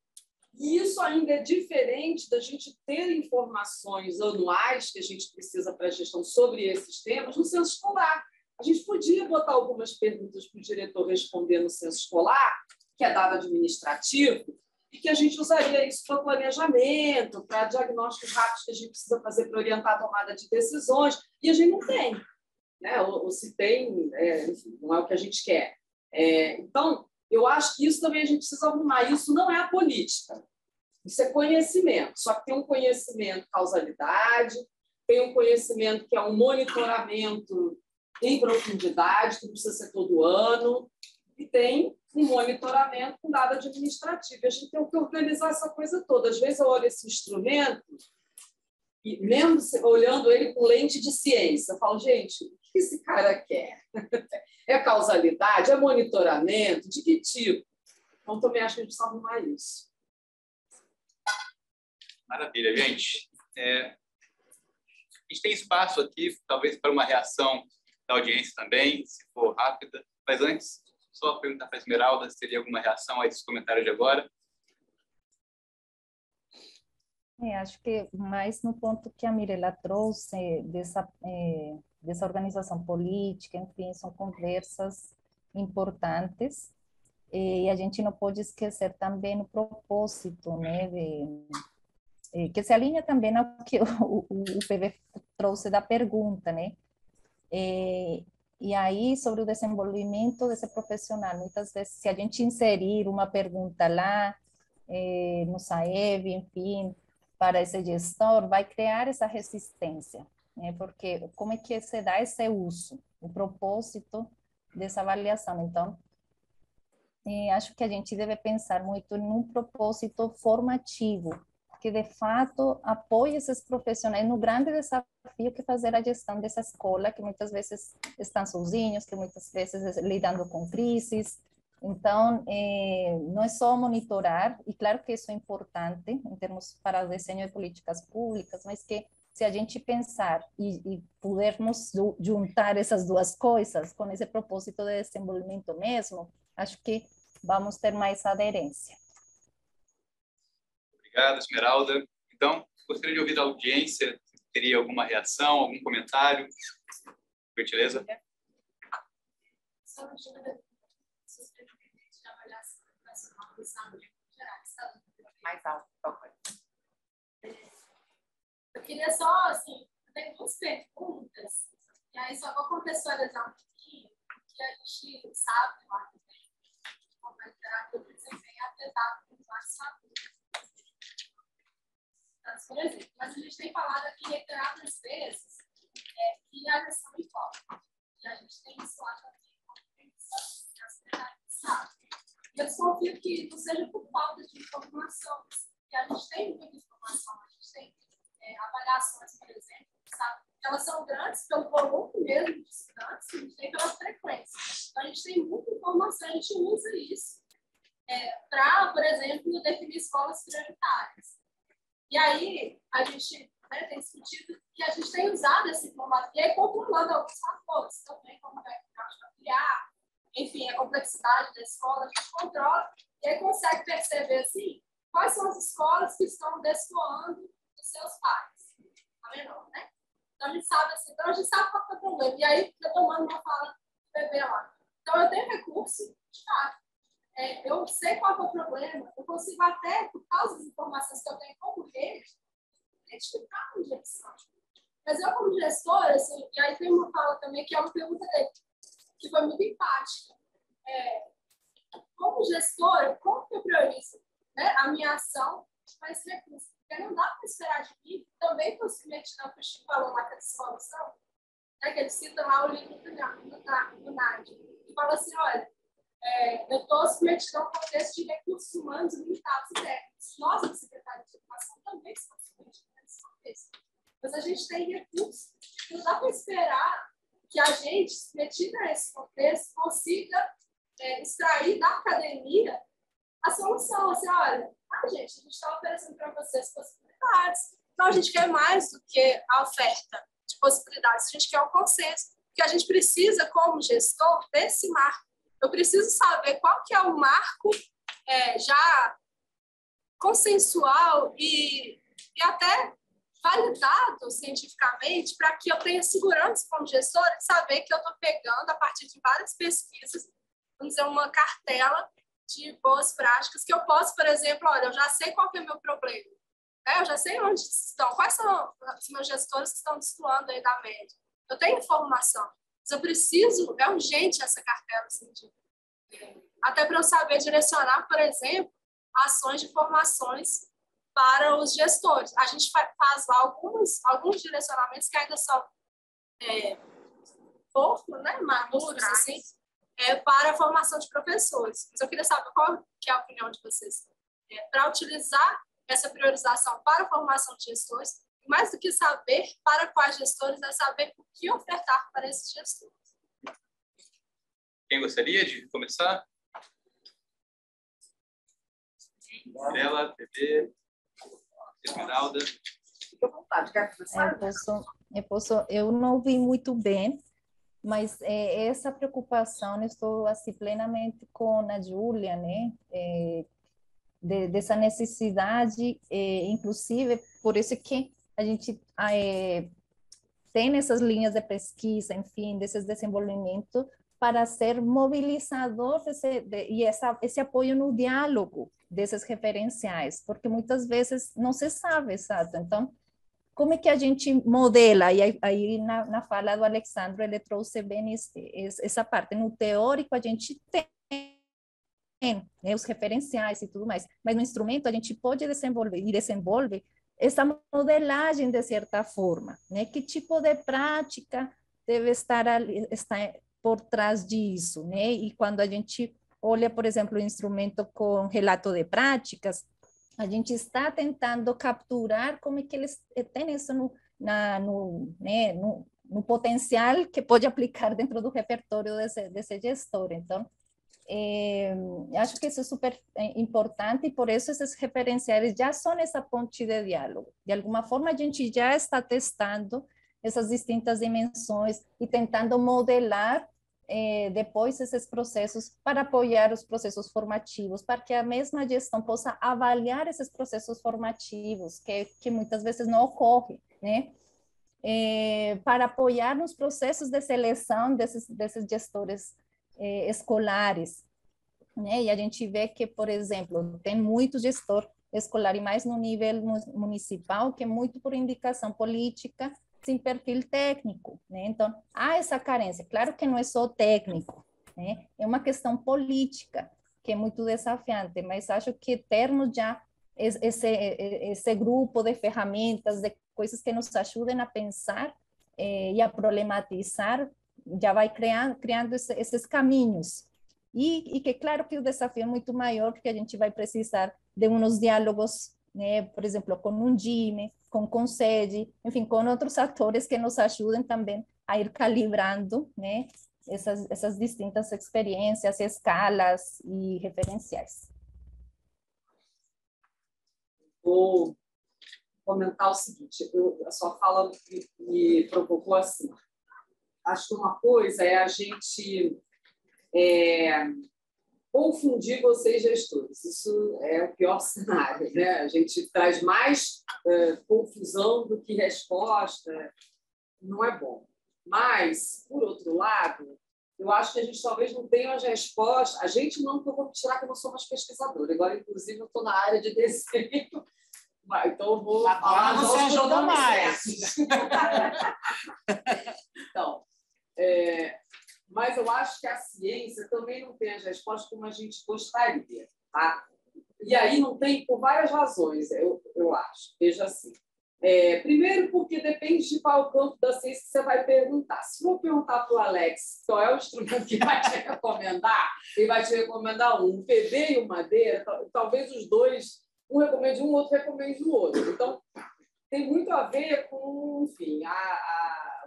E isso ainda é diferente da gente ter informações anuais que a gente precisa para a gestão sobre esses temas no censo escolar. A gente podia botar algumas perguntas para o diretor responder no censo escolar, que é dado administrativo, e que a gente usaria isso para planejamento, para diagnósticos rápidos que a gente precisa fazer para orientar a tomada de decisões, e a gente não tem. né? Ou se tem, enfim, não é o que a gente quer. Então, eu acho que isso também a gente precisa arrumar. Isso não é a política, isso é conhecimento. Só que tem um conhecimento causalidade, tem um conhecimento que é um monitoramento em profundidade, que precisa ser todo ano, e tem um monitoramento com dado administrativo. A gente tem que organizar essa coisa toda. Às vezes eu olho esse instrumento, e mesmo olhando ele com lente de ciência, eu falo, gente, o que esse cara quer? É causalidade? É monitoramento? De que tipo? Então, também acho que a gente precisa arrumar isso. Maravilha, gente. A gente tem espaço aqui, talvez, para uma reação da audiência também, se for rápida. Mas antes, só perguntar para a Esmeralda se teria alguma reação a esses comentários de agora. Acho que mais no ponto que a Mirela trouxe dessa organização política, enfim, são conversas importantes, e a gente não pode esquecer também o propósito, né, que se alinha também ao que o PV trouxe da pergunta, né, e aí, sobre o desenvolvimento desse profissional, muitas vezes, se a gente inserir uma pergunta lá, no SAEB, enfim, para esse gestor, vai criar essa resistência, né? Porque como é que se dá esse uso, o propósito dessa avaliação? Então, acho que a gente deve pensar muito num propósito formativo, que de fato apoie esses profissionais no grande desafio que é fazer a gestão dessa escola, que muitas vezes estão sozinhos, que muitas vezes lidando com crises. Então, não é só monitorar, e claro que isso é importante em termos para o desenho de políticas públicas, mas que se a gente pensar e pudermos juntar essas duas coisas com esse propósito de desenvolvimento mesmo, acho que vamos ter mais aderência. Obrigado, Esmeralda. Então, gostaria de ouvir da audiência, se teria alguma reação, algum comentário. Por gentileza. Mais alto, por favor. Eu queria só, assim, tem duas perguntas, e aí só vou contextualizar um pouquinho, que a gente sabe lá também, como a literatura do desempenho é afetada por vários fatores. Por exemplo, mas a gente tem falado aqui reiteradas vezes que a gestão importa. E a gente tem isso lá também, como a secretaria de Estado. E eu desconfio que não seja por falta de informação, porque a gente tem muita informação, a gente tem avaliações, por exemplo, sabe? Elas são grandes pelo volume mesmo de estudantes, a gente tem pela frequência. Então, a gente tem muita informação, a gente usa isso para, por exemplo, definir escolas prioritárias. E aí, a gente tem discutido que a gente tem usado essa informação, e aí controlando alguns fatores também, como é o familiar, enfim, a complexidade da escola, a gente controla, e aí consegue perceber, assim, quais são as escolas que estão destoando dos seus pais. Tá menor, né? Então, a gente sabe assim, então a gente sabe qual é o problema. E aí, eu tomando uma fala do bebê lá. Então, eu tenho recurso, de fato. Eu sei qual é o problema, eu consigo até, por causa das informações que eu tenho como rede, identificar uma gestão. Mas eu, como gestora, assim, e aí tem uma fala também, que é uma pergunta dele, que foi muito empática. Como gestora, como que eu priorizo, né, a minha ação com esse recurso? Porque não dá para esperar de mim, também estou submetida ao que o Chico falou lá, que é a dissolução, né, que ele cita lá o livro do Nádio, e fala assim, olha, eu estou submetida a um contexto de recursos humanos limitados e técnicos. Nós, da Secretaria de Educação, também estamos submetidos a esse contexto. Mas a gente tem recursos que não dá para esperar que a gente, submetida a esse contexto, consiga extrair da academia a solução. Assim, olha, gente, a gente está oferecendo para vocês possibilidades. Então, a gente quer mais do que a oferta de possibilidades. A gente quer o consenso. Porque a gente precisa, como gestor, desse marco. Eu preciso saber qual que é o marco já consensual e até validado cientificamente para que eu tenha segurança como gestora de saber que eu estou pegando, a partir de várias pesquisas, vamos dizer, uma cartela de boas práticas que eu posso, por exemplo, olha, eu já sei qual que é o meu problema, eu já sei onde estão, quais são os meus gestores que estão destoando aí da média. Eu tenho informação. Mas eu preciso, é urgente essa cartela científica. Até para eu saber direcionar, por exemplo, ações de formações para os gestores. A gente faz lá alguns direcionamentos que ainda são pouco, né, maduros, assim, para a formação de professores. Mas eu queria saber qual que é a opinião de vocês. Para utilizar essa priorização para a formação de gestores, mais do que saber para quais gestores, é saber o que ofertar para esses gestores. Quem gostaria de começar? Mirela, TV, Esmeralda. Fique à vontade, quer começar? Eu não ouvi muito bem, mas essa preocupação, eu estou assim, plenamente com a Júlia, né? Dessa necessidade, inclusive, por isso que a gente tem essas linhas de pesquisa, enfim, desses desenvolvimentos, para ser mobilizador esse apoio no diálogo desses referenciais, porque muitas vezes não se sabe, exato. Então, como é que a gente modela? E aí na fala do Alexandre, ele trouxe bem essa parte. No teórico, a gente tem, né, os referenciais e tudo mais, mas no instrumento a gente pode desenvolver e desenvolve essa modelagem de certa forma, né? Que tipo de prática deve estar por trás disso, né? E quando a gente olha, por exemplo, o instrumento com relato de práticas, a gente está tentando capturar como é que eles têm isso no potencial que pode aplicar dentro do repertório desse gestor. Então, acho que isso é super importante e por isso esses referenciais já são essa ponte de diálogo. De alguma forma, a gente já está testando essas distintas dimensões e tentando modelar depois esses processos para apoiar os processos formativos, para que a mesma gestão possa avaliar esses processos formativos, que muitas vezes não ocorrem, né? Para apoiar nos processos de seleção desses gestores escolares, né? E a gente vê que, por exemplo, tem muito gestor escolar, e mais no nível municipal, que é muito por indicação política, sem perfil técnico, né? Então, há essa carência. Claro que não é só técnico, né? É uma questão política, que é muito desafiante, mas acho que termos já esse grupo de ferramentas, de coisas que nos ajudem a pensar e a problematizar, já vai criando esses caminhos. E que, claro, que o desafio é muito maior, porque a gente vai precisar de uns diálogos, né? Por exemplo, com o DIME, com o CONSED, enfim, com outros atores que nos ajudem também a ir calibrando, né, essas distintas experiências, escalas e referenciais. Vou comentar o seguinte, a sua fala me provocou assim. Acho que uma coisa é a gente confundir vocês gestores. Isso é o pior cenário, né? A gente traz mais confusão do que resposta. Não é bom. Mas, por outro lado, eu acho que a gente talvez não tenha as respostas. A gente não, que eu vou tirar que eu não sou mais pesquisadora. Agora, inclusive, eu estou na área de desenho. Então, eu vou falar você ajuda mais. Então, mas eu acho que a ciência também não tem as respostas como a gente gostaria, tá? E aí não tem por várias razões, eu acho. Veja assim. Primeiro, porque depende de qual campo da ciência que você vai perguntar. Se for perguntar para o Alex qual é o instrumento que vai te recomendar, ele vai te recomendar um PV e um madeira, talvez os dois, um recomende um, o outro recomende o outro. Então, tem muito a ver com, enfim,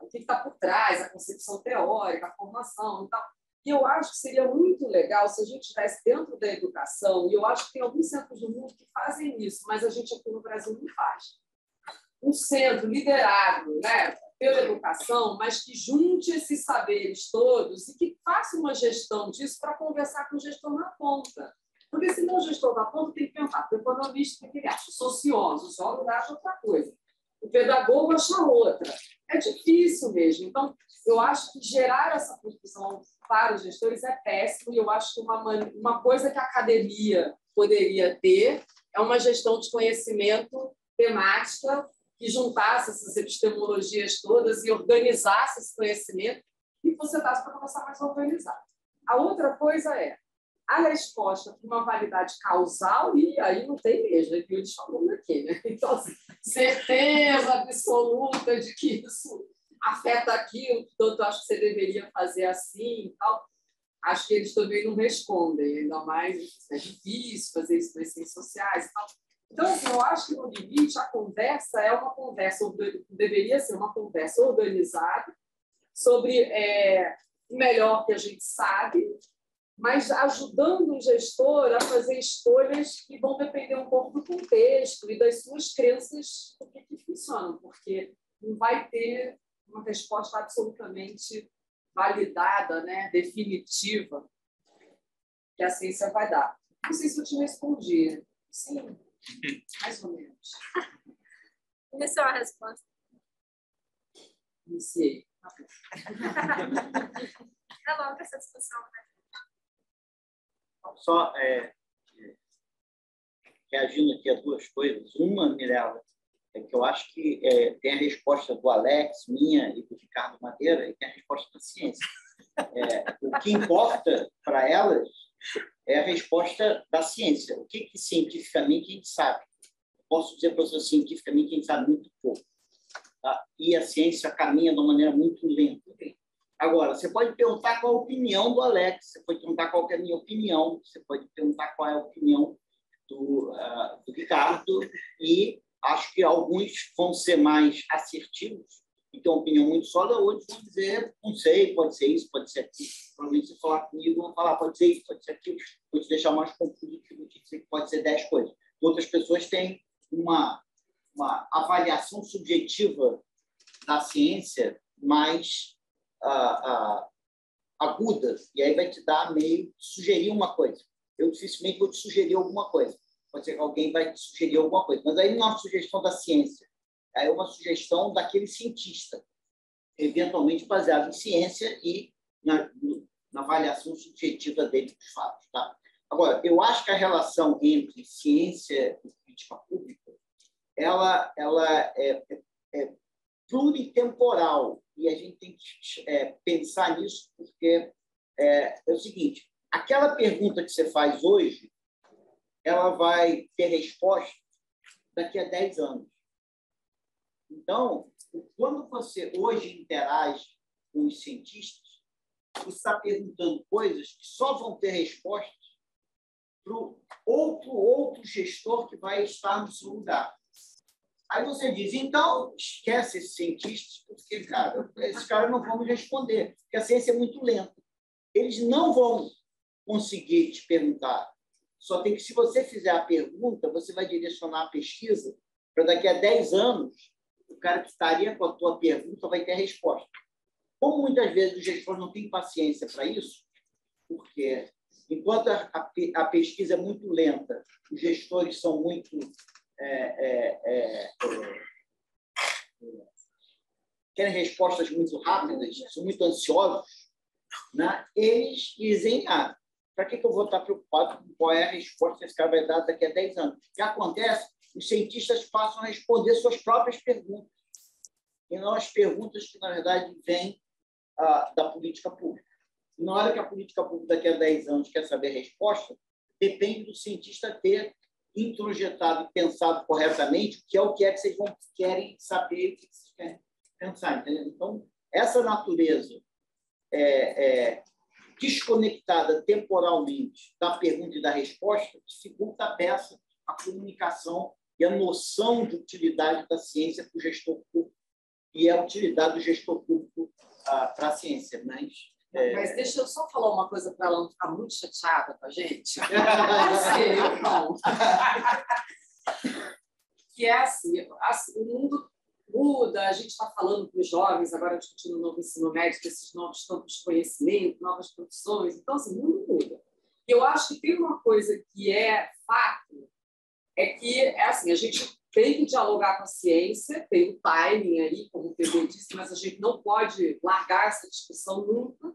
o que está por trás, a concepção teórica, a formação e tal. E eu acho que seria muito legal se a gente estivesse dentro da educação, e eu acho que tem alguns centros do mundo que fazem isso, mas a gente aqui no Brasil não faz. Um centro liderado, né, pela educação, mas que junte esses saberes todos e que faça uma gestão disso para conversar com o gestor na ponta. Porque senão o gestor da ponta tem que perguntar para o economista o que ele acha, o sociólogo acha outra coisa, o pedagogo acha outra. É difícil mesmo. Então, eu acho que gerar essa confusão para os gestores é péssimo, e eu acho que uma coisa que a academia poderia ter é uma gestão de conhecimento temática que juntasse essas epistemologias todas e organizasse esse conhecimento e você dá para começar mais organizado. A outra coisa é a resposta para uma validade causal, e aí não tem mesmo, é o que eles falam aqui, né? Então, assim, certeza absoluta de que isso afeta aquilo, portanto, acho que você deveria fazer assim e tal. Acho que eles também não respondem, ainda mais é difícil fazer isso nas ciências sociais e tal. Então, assim, eu acho que, no limite, a conversa é uma conversa, deveria ser uma conversa organizada sobre o melhor que a gente sabe, mas ajudando o gestor a fazer escolhas que vão depender um pouco do contexto e das suas crenças do que funcionam, porque não vai ter uma resposta absolutamente validada, né, definitiva, que a ciência vai dar. Não sei se eu te respondi. Sim, mais ou menos. Essa é a resposta. Não sei. É longa essa discussão, né? Só reagindo aqui a duas coisas. Uma, Mirella, é que eu acho que tem a resposta do Alex, minha e do Ricardo Madeira, e tem a resposta da ciência. O que importa para elas é a resposta da ciência. O que cientificamente a gente sabe? Posso dizer para você, cientificamente, a gente sabe muito pouco. Tá? E a ciência caminha de uma maneira muito lenta. Agora, você pode perguntar qual a opinião do Alex, você pode perguntar qual é a minha opinião, você pode perguntar qual é a opinião do Ricardo, e acho que alguns vão ser mais assertivos e ter uma opinião muito sólida, outros vão dizer, não sei, pode ser isso, pode ser aquilo. Provavelmente, se falar comigo, vão falar, pode ser isso, pode ser aquilo, vou te deixar mais confuso que vou te dizer que pode ser 10 coisas. Outras pessoas têm uma avaliação subjetiva da ciência mais aguda, e aí vai te dar meio sugerir uma coisa. Eu dificilmente vou te sugerir alguma coisa. Pode ser que alguém vai te sugerir alguma coisa, mas aí não é uma sugestão da ciência, é uma sugestão daquele cientista, eventualmente baseado em ciência e na avaliação subjetiva dele dos fatos. Tá? Agora, eu acho que a relação entre ciência e política pública ela é pluritemporal, e a gente tem que pensar nisso, porque é o seguinte, aquela pergunta que você faz hoje, ela vai ter resposta daqui a 10 anos. Então, quando você hoje interage com os cientistas, você está perguntando coisas que só vão ter respostas para o outro gestor que vai estar no seu lugar. Aí você diz, então, esquece esses cientistas, porque, cara, esses caras não vão me responder, porque a ciência é muito lenta. Eles não vão conseguir te perguntar. Só tem que, se você fizer a pergunta, você vai direcionar a pesquisa para daqui a 10 anos, o cara que estaria com a tua pergunta vai ter a resposta. Como muitas vezes os gestores não têm paciência para isso, porque enquanto a pesquisa é muito lenta, os gestores são muito querem respostas muito rápidas, são muito ansiosos, né? Eles dizem, para que eu vou estar preocupado com qual é a resposta que esse cara vai dar daqui a 10 anos? O que acontece? Os cientistas passam a responder suas próprias perguntas, e não as perguntas que, na verdade, vêm da política pública. E na hora que a política pública daqui a 10 anos quer saber a resposta, depende do cientista ter introjetado e pensado corretamente o que é que vocês querem saber, o que vocês querem pensar. Entendeu? Então, essa natureza desconectada temporalmente da pergunta e da resposta dificulta a peça, a comunicação e a noção de utilidade da ciência para o gestor público e a utilidade do gestor público para a ciência. Mas deixa eu só falar uma coisa para ela não ficar muito chateada com a gente. Eu não. Que é assim, o mundo muda, a gente está falando para os jovens, agora discutindo o novo ensino médio, esses novos campos de conhecimento, novas profissões. Então, assim, o mundo muda. E eu acho que tem uma coisa que é fato, é que assim, a gente tem que dialogar com a ciência, tem o timing aí, como o Pedro disse, mas a gente não pode largar essa discussão nunca.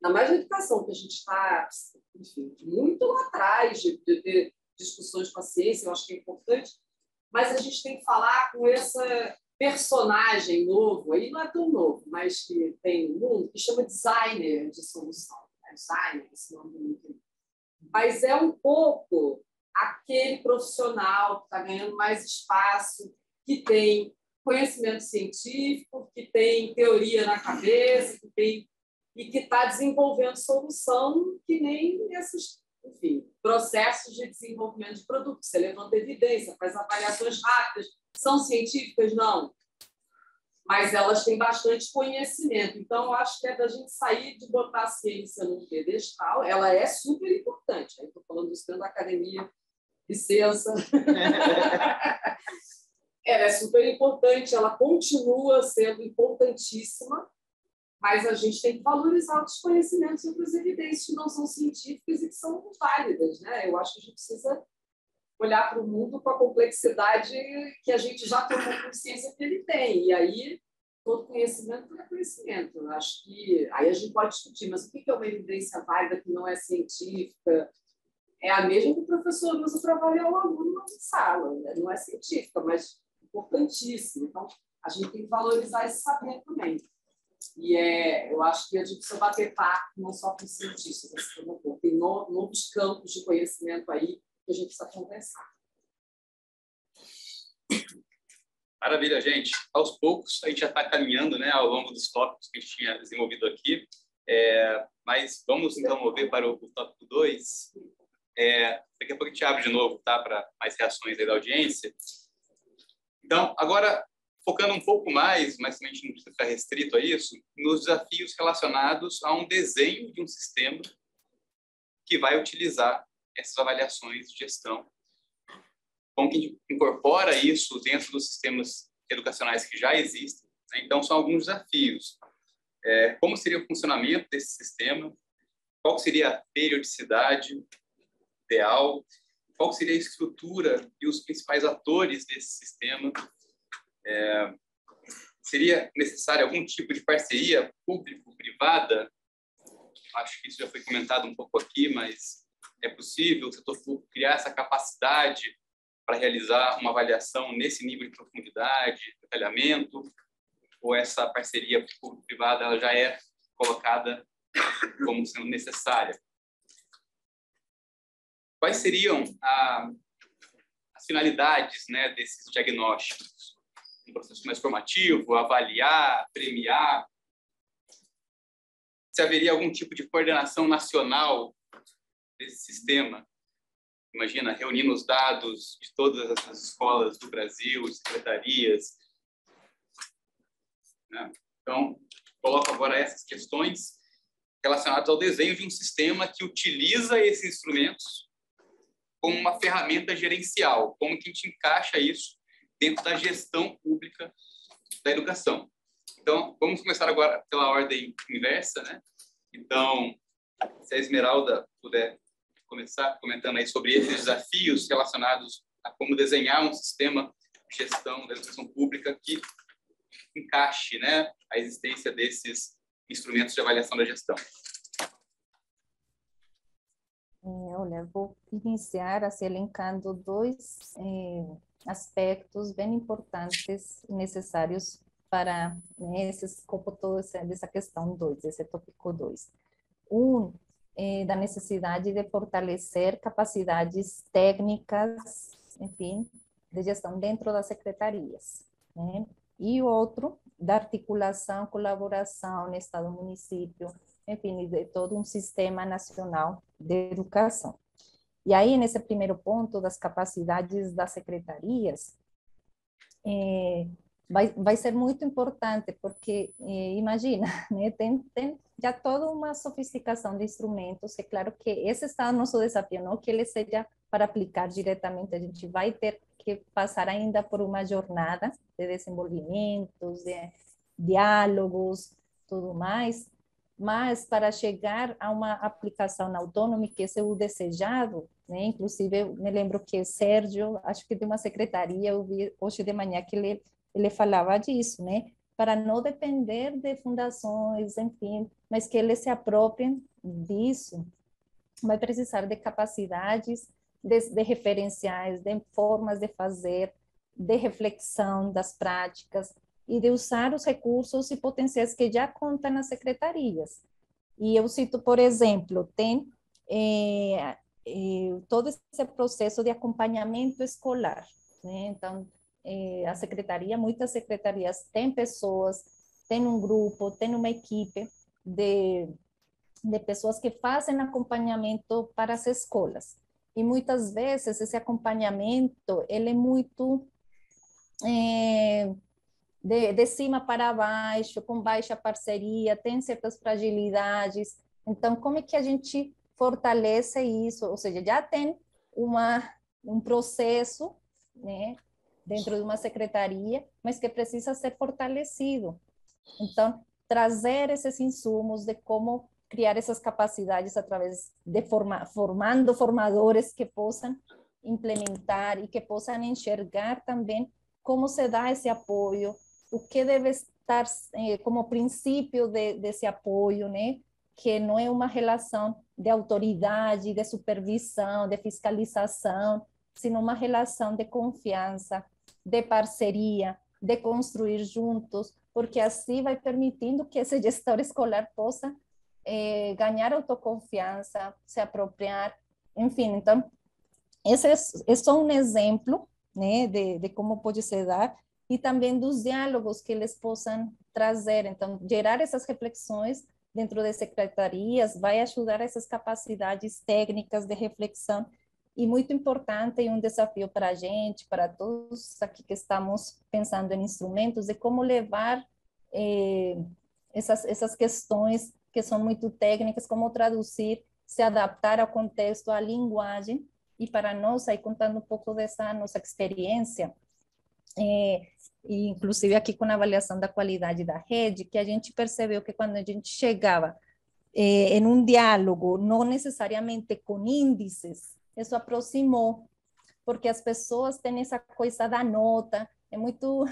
Na mais na educação, que a gente está, enfim, muito lá atrás de ter discussões com a ciência, eu acho que é importante, mas a gente tem que falar com essa personagem novo, aí não é tão novo, mas que tem no mundo, que chama designer de solução. Designer, esse nome muito. Mas é um pouco aquele profissional que está ganhando mais espaço, que tem conhecimento científico, que tem teoria na cabeça, e que está desenvolvendo solução que nem esses, enfim, processos de desenvolvimento de produtos. Você levanta evidência, faz avaliações rápidas. São científicas? Não. Mas elas têm bastante conhecimento. Então, eu acho que é da gente sair de botar a ciência num pedestal. Ela é super importante. Estou falando isso dentro da academia, licença. Ela é super importante, ela continua sendo importantíssima, mas a gente tem que valorizar os conhecimentos e outras evidências que não são científicas e que são válidas, né? Eu acho que a gente precisa olhar para o mundo com a complexidade que a gente já tomou consciência que ele tem. E aí, todo conhecimento é conhecimento. Eu acho que aí a gente pode discutir, mas o que é uma evidência válida que não é científica? É a mesma que o professor usa para avaliar o aluno na sala, né? Não é científica, mas importantíssima. Então, a gente tem que valorizar esse saber também. E eu acho que a gente precisa bater papo não só com cientistas, tem novos campos de conhecimento aí que a gente precisa conversar. Maravilha, gente. Aos poucos, a gente já está caminhando, né, ao longo dos tópicos que a gente tinha desenvolvido aqui. Mas vamos, então, mover para o tópico 2. Daqui a pouco a gente abre de novo, tá, para mais reações aí da audiência. Então, agora, focando um pouco mais, mas também a gente não precisa ficar restrito a isso, nos desafios relacionados a um desenho de um sistema que vai utilizar essas avaliações de gestão. Como que a gente incorpora isso dentro dos sistemas educacionais que já existem, né? Então, são alguns desafios. Como seria o funcionamento desse sistema? Qual seria a periodicidade ideal? Qual seria a estrutura e os principais atores desse sistema? Seria necessário algum tipo de parceria público-privada? Acho que isso já foi comentado um pouco aqui, mas é possível o setor público criar essa capacidade para realizar uma avaliação nesse nível de profundidade, detalhamento, ou essa parceria público-privada ela já é colocada como sendo necessária? Quais seriam as finalidades, né, desses diagnósticos? Um processo mais formativo, avaliar, premiar? Se haveria algum tipo de coordenação nacional desse sistema? Imagina, reunindo os dados de todas as escolas do Brasil, secretarias. Né? Então, coloco agora essas questões relacionadas ao desenho de um sistema que utiliza esses instrumentos como uma ferramenta gerencial. Como que a gente encaixa isso dentro da gestão pública da educação? Então, vamos começar agora pela ordem inversa, né? Então, se a Esmeralda puder começar comentando aí sobre esses desafios relacionados a como desenhar um sistema de gestão da educação pública que encaixe, né, a existência desses instrumentos de avaliação da gestão. Olha, vou iniciar assim, elencando dois aspectos bem importantes e necessários para esse escopo todo dessa questão 2, esse tópico 2. Da necessidade de fortalecer capacidades técnicas, enfim, de gestão dentro das secretarias, né? E o outro, da articulação, colaboração no Estado, município, enfim, de todo um sistema nacional de educação. E aí, nesse primeiro ponto das capacidades das secretarias, vai ser muito importante, porque, imagina, né, tem já toda uma sofisticação de instrumentos, é claro que esse está o nosso desafio, não que ele seja para aplicar diretamente, a gente vai ter que passar ainda por uma jornada de desenvolvimentos, de diálogos, tudo mais, mas para chegar a uma aplicação autônoma, que esse é o desejado, né? Inclusive, eu me lembro que Sérgio, acho que de uma secretaria, eu vi hoje de manhã que ele falava disso, né? Para não depender de fundações, enfim, mas que eles se apropriem disso. Vai precisar de capacidades, de referenciais, de formas de fazer, de reflexão das práticas e de usar os recursos e potenciais que já contam nas secretarias. E eu cito, por exemplo, tem todo esse processo de acompanhamento escolar, né? Então, a secretaria, muitas secretarias têm pessoas, tem um grupo, tem uma equipe de pessoas que fazem acompanhamento para as escolas. E muitas vezes esse acompanhamento ele é muito de cima para baixo, com baixa parceria, tem certas fragilidades. Então, como é que a gente fortalece isso? Ou seja, já tem um processo, né, dentro de uma secretaria, mas que precisa ser fortalecido. Então, trazer esses insumos de como criar essas capacidades através de formando formadores que possam implementar e que possam enxergar também como se dá esse apoio, o que deve estar como princípio desse apoio, né? Que não é uma relação de autoridade, de supervisão, de fiscalização, sino uma relação de confiança, de parceria, de construir juntos, porque assim vai permitindo que esse gestor escolar possa ganhar autoconfiança, se apropriar, enfim. Então, esse é só um exemplo, né, de como pode se dar, e também dos diálogos que eles possam trazer. Então, gerar essas reflexões dentro das secretarias vai ajudar essas capacidades técnicas de reflexão, e muito importante e um desafio para a gente, para todos aqui que estamos pensando em instrumentos, de como levar essas questões que são muito técnicas, como traduzir, se adaptar ao contexto, à linguagem. E para nós, aí contando um pouco dessa nossa experiência, inclusive aqui com a avaliação da qualidade da rede, que a gente percebeu que quando a gente chegava em um diálogo, não necessariamente com índices, isso aproximou, porque as pessoas têm essa coisa da nota, é muito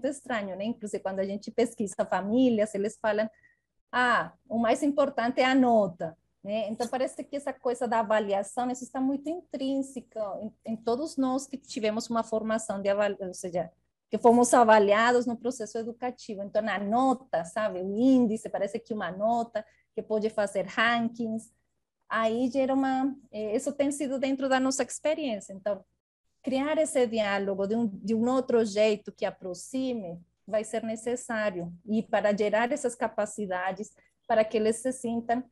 estranho, né? Inclusive, quando a gente pesquisa famílias, eles falam, o mais importante é a nota, né? Então, parece que essa coisa da avaliação, isso está muito intrínseca em todos nós que tivemos uma formação de avaliação, ou seja, que fomos avaliados no processo educativo. Então, a nota, sabe, o índice, parece que uma nota que pode fazer rankings, aí gera isso tem sido dentro da nossa experiência. Então, criar esse diálogo de um outro jeito que aproxime vai ser necessário, e para gerar essas capacidades, para que eles se sintam,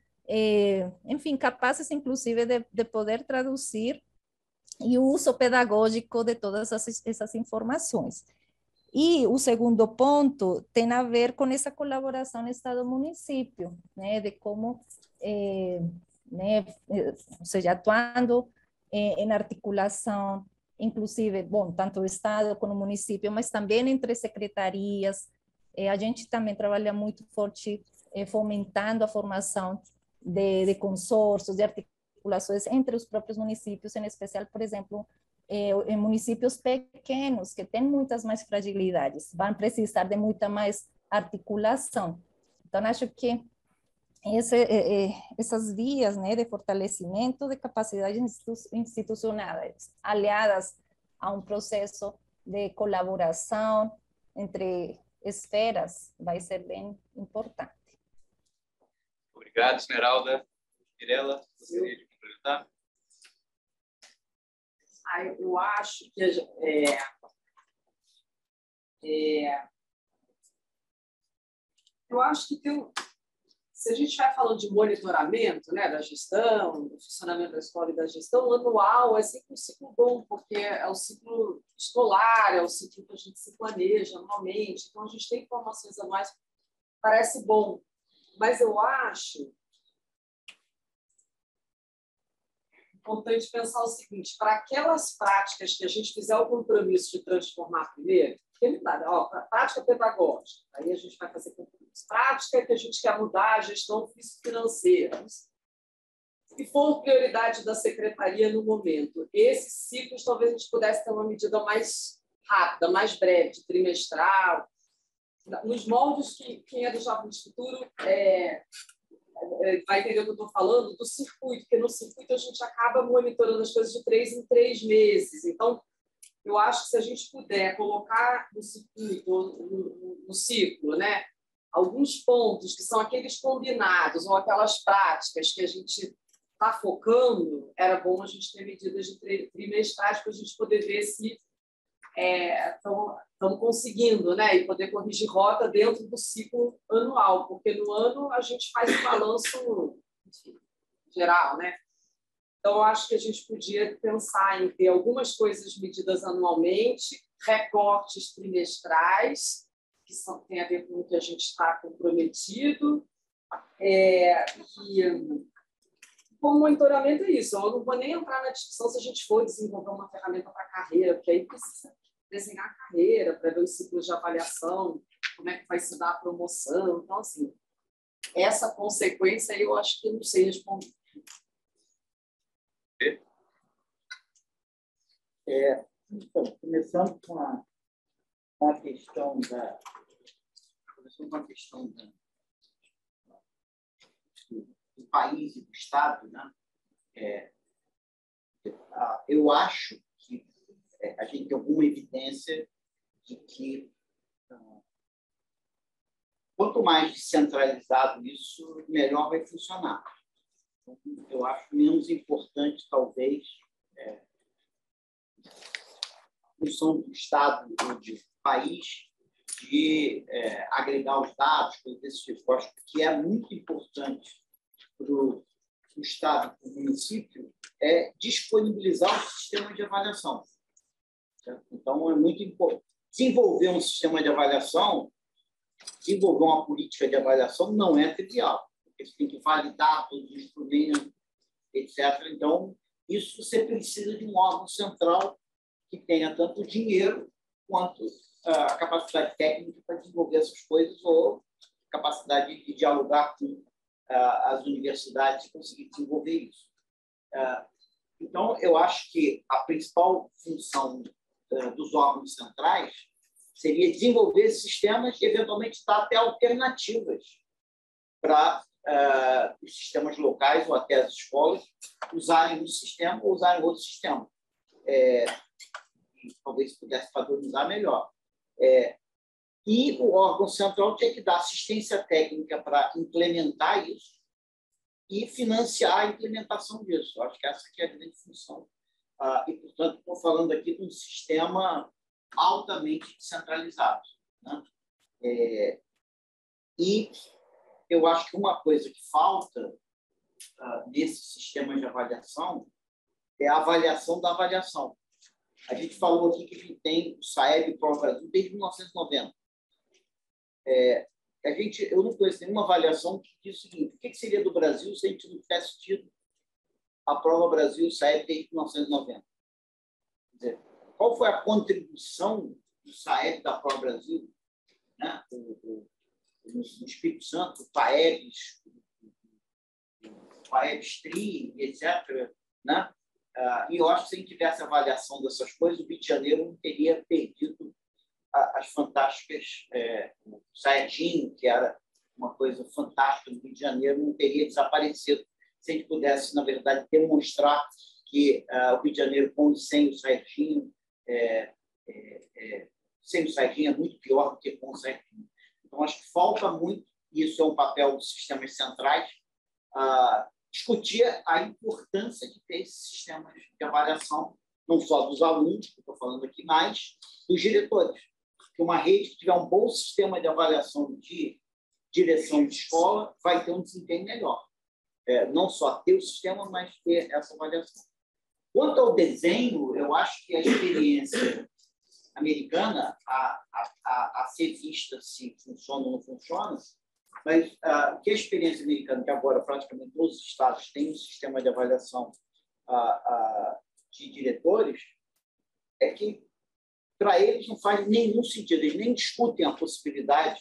enfim, capazes, inclusive, de poder traduzir e o uso pedagógico de todas essas informações. E o segundo ponto tem a ver com essa colaboração Estado-município, né, de como, né, ou seja, atuando em articulação, inclusive, bom, tanto o Estado como o município, mas também entre secretarias. A gente também trabalha muito forte fomentando a formação de consórcios, de articulações entre os próprios municípios, em especial, por exemplo, em municípios pequenos, que têm muitas mais fragilidades, vão precisar de muita mais articulação. Então, acho que essas vias, né, de fortalecimento de capacidades institucionais, aliadas a um processo de colaboração entre esferas, vai ser bem importante. Obrigado, Esmeralda. Mirela, gostaria de complementar? Eu acho que se a gente estiver falando de monitoramento, né, da gestão, do funcionamento da escola e da gestão, o anual é sempre um ciclo bom, porque é o ciclo escolar, é o ciclo que a gente se planeja anualmente, então a gente tem informações a mais, parece bom, mas eu acho importante pensar o seguinte: para aquelas práticas que a gente fizer o compromisso de transformar primeiro, prática pedagógica, aí a gente vai fazer compromisso. Prática que a gente quer mudar a gestão físico-financeira, se for prioridade da secretaria no momento, esses ciclos talvez a gente pudesse ter uma medida mais rápida, mais breve, de trimestral, nos moldes que quem é do Jovens Futuro vai entender o que eu estou falando, do circuito, porque no circuito a gente acaba monitorando as coisas de 3 em 3 meses. Então, eu acho que se a gente puder colocar no ciclo, né, alguns pontos que são aqueles combinados ou aquelas práticas que a gente está focando, era bom a gente ter medidas de trimestrais para a gente poder ver se estamos conseguindo, né, e poder corrigir rota dentro do ciclo anual, porque no ano a gente faz o balanço, enfim, geral, né? Então, eu acho que a gente podia pensar em ter algumas coisas medidas anualmente, recortes trimestrais, que tem a ver com o que a gente está comprometido, e com monitoramento é isso. Eu não vou nem entrar na discussão se a gente for desenvolver uma ferramenta para a carreira, porque aí precisa desenhar a carreira, para ver os ciclos de avaliação, como é que vai se dar a promoção. Então, assim, essa consequência eu acho que eu não sei responder. Então, começando com a questão do país e do Estado, né? Eu acho que a gente tem alguma evidência de que quanto mais descentralizado isso, melhor vai funcionar. Então, eu acho menos importante, talvez, a função do Estado ou do país de agregar os dados, coisas desse tipo. Eu acho que é muito importante para o Estado, para o município, disponibilizar o sistema de avaliação. Certo? Então, é muito importante. Desenvolver um sistema de avaliação, desenvolver uma política de avaliação não é trivial, porque você tem que validar todos os instrumentos, etc. Então, isso você precisa de um órgão central que tenha tanto dinheiro quanto a capacidade técnica para desenvolver essas coisas ou capacidade de dialogar com as universidades e conseguir desenvolver isso. Então, eu acho que a principal função dos órgãos centrais seria desenvolver sistemas e, eventualmente, dar até alternativas para os sistemas locais ou até as escolas usarem um sistema ou usarem outro sistema. Talvez pudesse padronizar melhor. E o órgão central tinha que dar assistência técnica para implementar isso e financiar a implementação disso. Eu acho que essa que é a grande função. E, portanto, estou falando aqui de um sistema altamente descentralizado, né? E eu acho que uma coisa que falta nesse sistema de avaliação é a avaliação da avaliação. A gente falou aqui que a gente tem o SAEB e o Prova Brasil desde 1990. Eu não conheço nenhuma avaliação que diz o seguinte: o que seria do Brasil se a gente não tivesse tido a Prova Brasil e o SAEB desde 1990? Quer dizer, qual foi a contribuição do SAEB da Prova Brasil, né? No Espírito Santo, o PAEBs, TRI, etc., né? E eu acho que se a gente tivesse avaliação dessas coisas, o Rio de Janeiro não teria perdido as fantásticas, o Saiyajin, que era uma coisa fantástica no Rio de Janeiro, não teria desaparecido se a gente pudesse, na verdade, demonstrar que o Rio de Janeiro, com e sem o Saiyajin, sem o Saiyajin é muito pior do que com o Saiyajin. Então, acho que falta muito, e isso é um papel dos sistemas centrais, discutir a importância de ter esses sistemas de avaliação, não só dos alunos, que eu estou falando aqui, mas dos diretores. Que uma rede que tiver um bom sistema de avaliação de direção de escola vai ter um desempenho melhor. Não só ter o sistema, mas ter essa avaliação. Quanto ao desenho, eu acho que a experiência americana, a ser vista se funciona ou não funciona, mas o que a experiência americana, que agora praticamente todos os estados têm um sistema de avaliação de diretores, é que para eles não faz nenhum sentido, eles nem discutem a possibilidade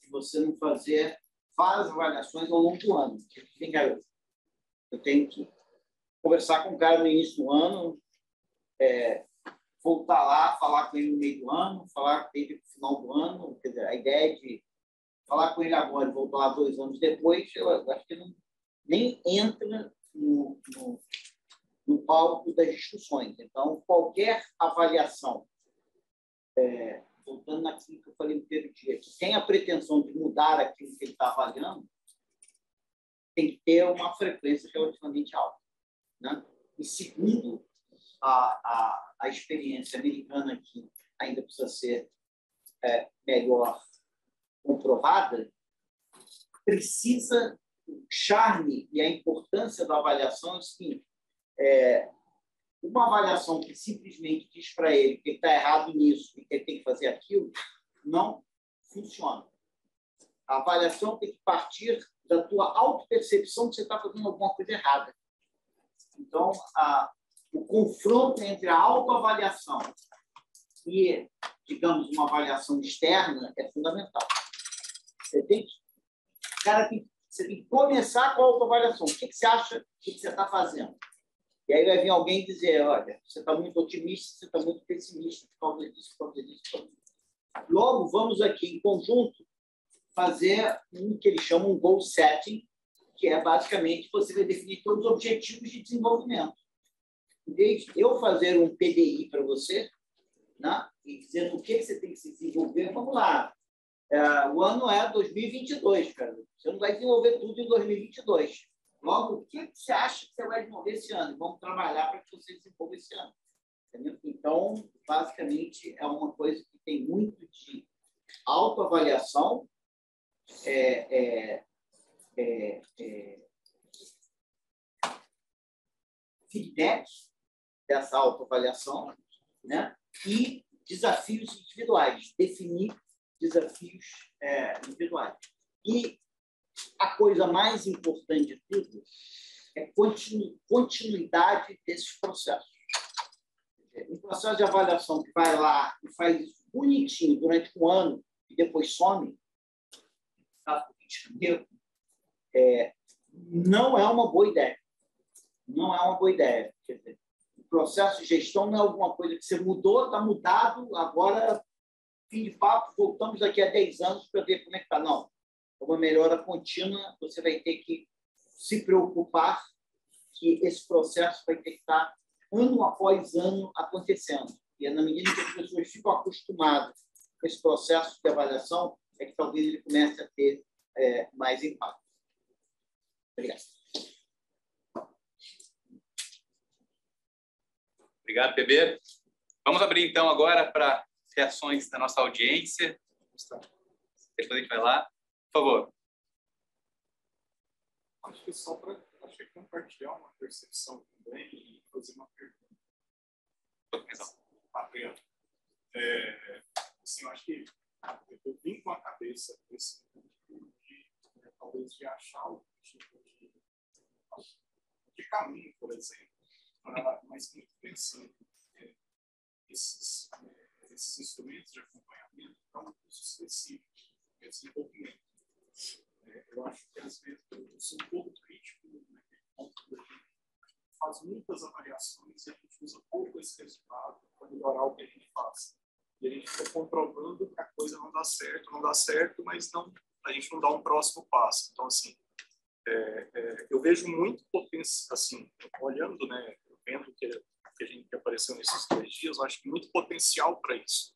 de você não fazer várias avaliações ao longo do ano. Eu tenho que conversar com o cara no início do ano, voltar lá, falar com ele no meio do ano, falar com ele no final do ano. Quer dizer, a ideia de falar com ele agora e voltar lá 2 anos depois, eu acho que nem entra no palco das discussões. Então, qualquer avaliação, voltando naquilo que eu falei no primeiro dia, que tem a pretensão de mudar aquilo que ele está avaliando, tem que ter uma frequência relativamente alta, né? E segundo a experiência americana, que ainda precisa ser melhor comprovada, precisa o charme e a importância da avaliação é o seguinte: uma avaliação que simplesmente diz para ele que ele está errado nisso e que ele tem que fazer aquilo, não funciona. A avaliação tem que partir da tua autopercepção que você está fazendo alguma coisa errada. Então, o confronto entre a autoavaliação e, digamos, uma avaliação externa é fundamental. Você tem que começar com a autoavaliação. O que você acha que você está fazendo? E aí vai vir alguém dizer, olha, você está muito otimista, você está muito pessimista por causa disso, por causa disso, por causa disso. Logo, vamos aqui, em conjunto, fazer o que eles chamam um goal setting, que é basicamente você vai definir todos os objetivos de desenvolvimento. Em vez de eu fazer um PDI para você, né, e dizendo o que você tem que se desenvolver, vamos lá. O ano é 2022, cara. Você não vai desenvolver tudo em 2022. Logo, o que você acha que você vai desenvolver esse ano? Vamos trabalhar para que você desenvolva esse ano. Entendeu? Então, basicamente, é uma coisa que tem muito de autoavaliação, feedback dessa autoavaliação, né? E desafios individuais, definir desafios individuais. E a coisa mais importante de tudo é continuidade desses processos. Um processo de avaliação que vai lá e faz isso bonitinho durante um ano e depois some, não é uma boa ideia. Não é uma boa ideia. Quer dizer, o processo de gestão não é alguma coisa que você mudou, está mudado, agora, fim de papo, voltamos daqui a 10 anos para ver como é que está. Não. Uma melhora contínua, você vai ter que se preocupar que esse processo vai ter que estar ano após ano acontecendo. E na medida que as pessoas ficam acostumadas com esse processo de avaliação, é que talvez ele comece a ter mais impacto. Obrigado. Obrigado, PB. Vamos abrir, então, agora para reações da nossa audiência. Depois a gente vai lá. Por favor. Acho que só para compartilhar uma percepção também e fazer uma pergunta. Assim, eu acho que eu vim com a cabeça desse talvez de achar algum tipo de caminho, por exemplo, mas muito pensando esses instrumentos de acompanhamento para um curso específico de desenvolvimento. Eu acho que, às vezes, eu sou um pouco crítico naquele ponto que a gente faz muitas avaliações e a gente usa pouco esse resultado para melhorar o que a gente faz. E a gente fica comprovando que a coisa não dá certo, mas a gente não dá um próximo passo. Então, assim, eu vejo muito potencial, assim, olhando, né, vendo que apareceu nesses 2 dias, eu acho que muito potencial para isso.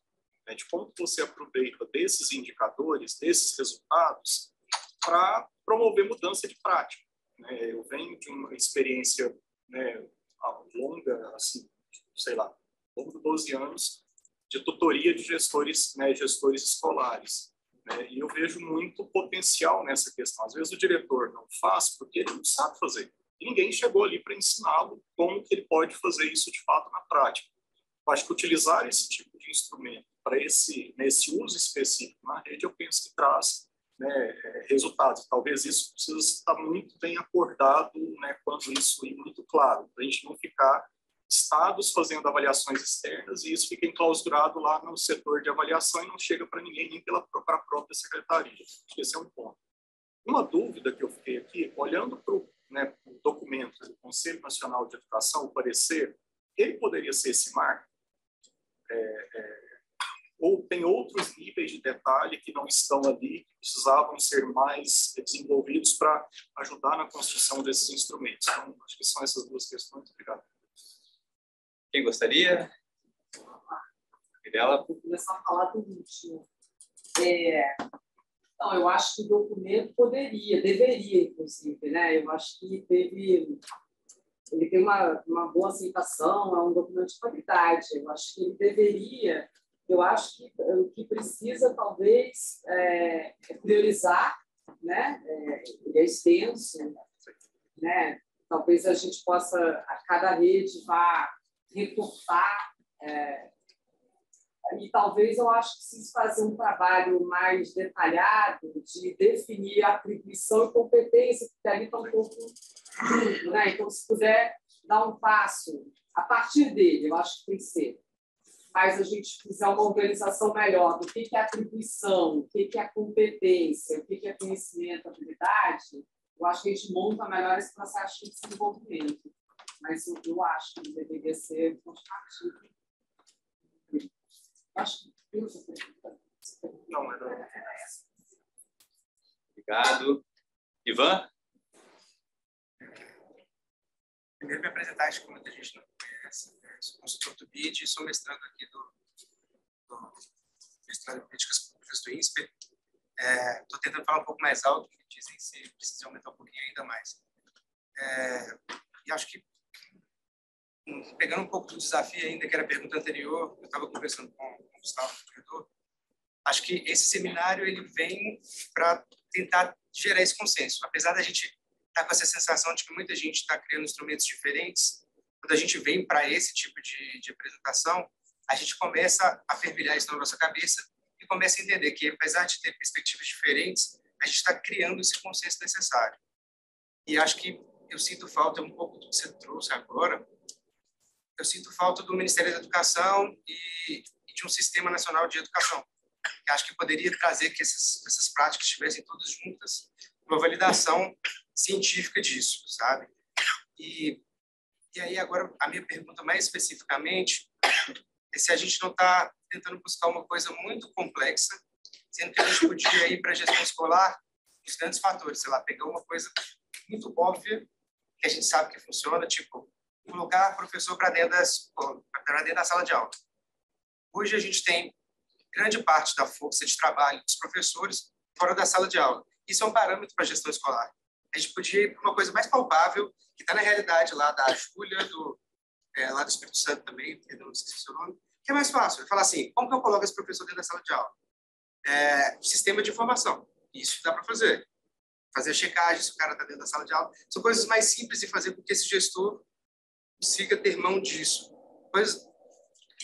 De como você aproveita desses indicadores, desses resultados, para promover mudança de prática. Eu venho de uma experiência, né, longa, assim, sei lá, ao longo de 12 anos, de tutoria de gestores, né, gestores escolares. E eu vejo muito potencial nessa questão. Às vezes o diretor não faz porque ele não sabe fazer. E ninguém chegou ali para ensiná-lo como que ele pode fazer isso de fato na prática. Eu acho que utilizar esse tipo de instrumento para nesse uso específico na rede, eu penso que traz, né, resultados. Talvez isso precisa estar muito bem acordado, né, quando isso é muito claro, para a gente não ficar estados fazendo avaliações externas e isso fica enclausurado lá no setor de avaliação e não chega para ninguém, nem para a própria secretaria. Acho que esse é um ponto. Uma dúvida que eu fiquei aqui, olhando para o documento do Conselho Nacional de Educação, o parecer, ele poderia ser esse marco? Ou tem outros níveis de detalhe que não estão ali, que precisavam ser mais desenvolvidos para ajudar na construção desses instrumentos? Então, acho que são essas 2 questões. Obrigado. Quem gostaria? Mirela? Vou começar a falar do último. Não, eu acho que o documento deveria, inclusive, né? Eu acho que ele tem uma boa aceitação, é um documento de qualidade. Eu acho que ele deveria, eu acho que o que precisa, talvez, é priorizar, né? Ele é extenso, né? Talvez a gente possa, a cada rede, vá recortar, e talvez eu acho que precisa fazer um trabalho mais detalhado de definir a atribuição e competência, porque ali está um pouco cru, né? Então, se puder dar um passo a partir dele, eu acho que tem que ser. Mas a gente fizer uma organização melhor do que é atribuição, o que é competência, o que é conhecimento, habilidade, eu acho que a gente monta melhor esse processo de desenvolvimento. Mas eu acho que deveria ser constativo. Acho que não, mas não. Obrigado. Ivan? Primeiro, me apresentar, acho que muita gente não conhece. Sou consultor do BID e sou mestrando aqui do mestrado em políticas públicas do INSPER. Estou tentando falar um pouco mais alto, me dizem se precisa aumentar um pouquinho ainda mais. E acho que, pegando um pouco do desafio ainda, que era a pergunta anterior, eu estava conversando com o Gustavo, acho que esse seminário ele vem para tentar gerar esse consenso. Apesar da gente estar com essa sensação de que muita gente está criando instrumentos diferentes, quando a gente vem para esse tipo de apresentação, a gente começa a fervilhar isso na nossa cabeça e começa a entender que, apesar de ter perspectivas diferentes, a gente está criando esse consenso necessário. E acho que eu sinto falta um pouco do que você trouxe agora. Eu sinto falta do Ministério da Educação e de um Sistema Nacional de Educação. Eu acho que poderia trazer que essas práticas estivessem todas juntas, uma validação científica disso, sabe? E aí agora a minha pergunta mais especificamente é se a gente não está tentando buscar uma coisa muito complexa, sendo que a gente podia ir para a gestão escolar os grandes fatores, sei lá, pegar uma coisa muito óbvia que a gente sabe que funciona, tipo colocar professor para dentro da sala de aula. Hoje a gente tem grande parte da força de trabalho dos professores fora da sala de aula. Isso é um parâmetro para a gestão escolar. A gente podia ir para uma coisa mais palpável, que está na realidade lá da Júlia, lá do Espírito Santo também, não esqueci o seu nome, que é mais fácil. Falar assim, como que eu coloco esse professor dentro da sala de aula? Sistema de informação. Isso dá para fazer. Fazer a checagem se o cara está dentro da sala de aula. São coisas mais simples de fazer com que esse gestor consiga ter mão disso.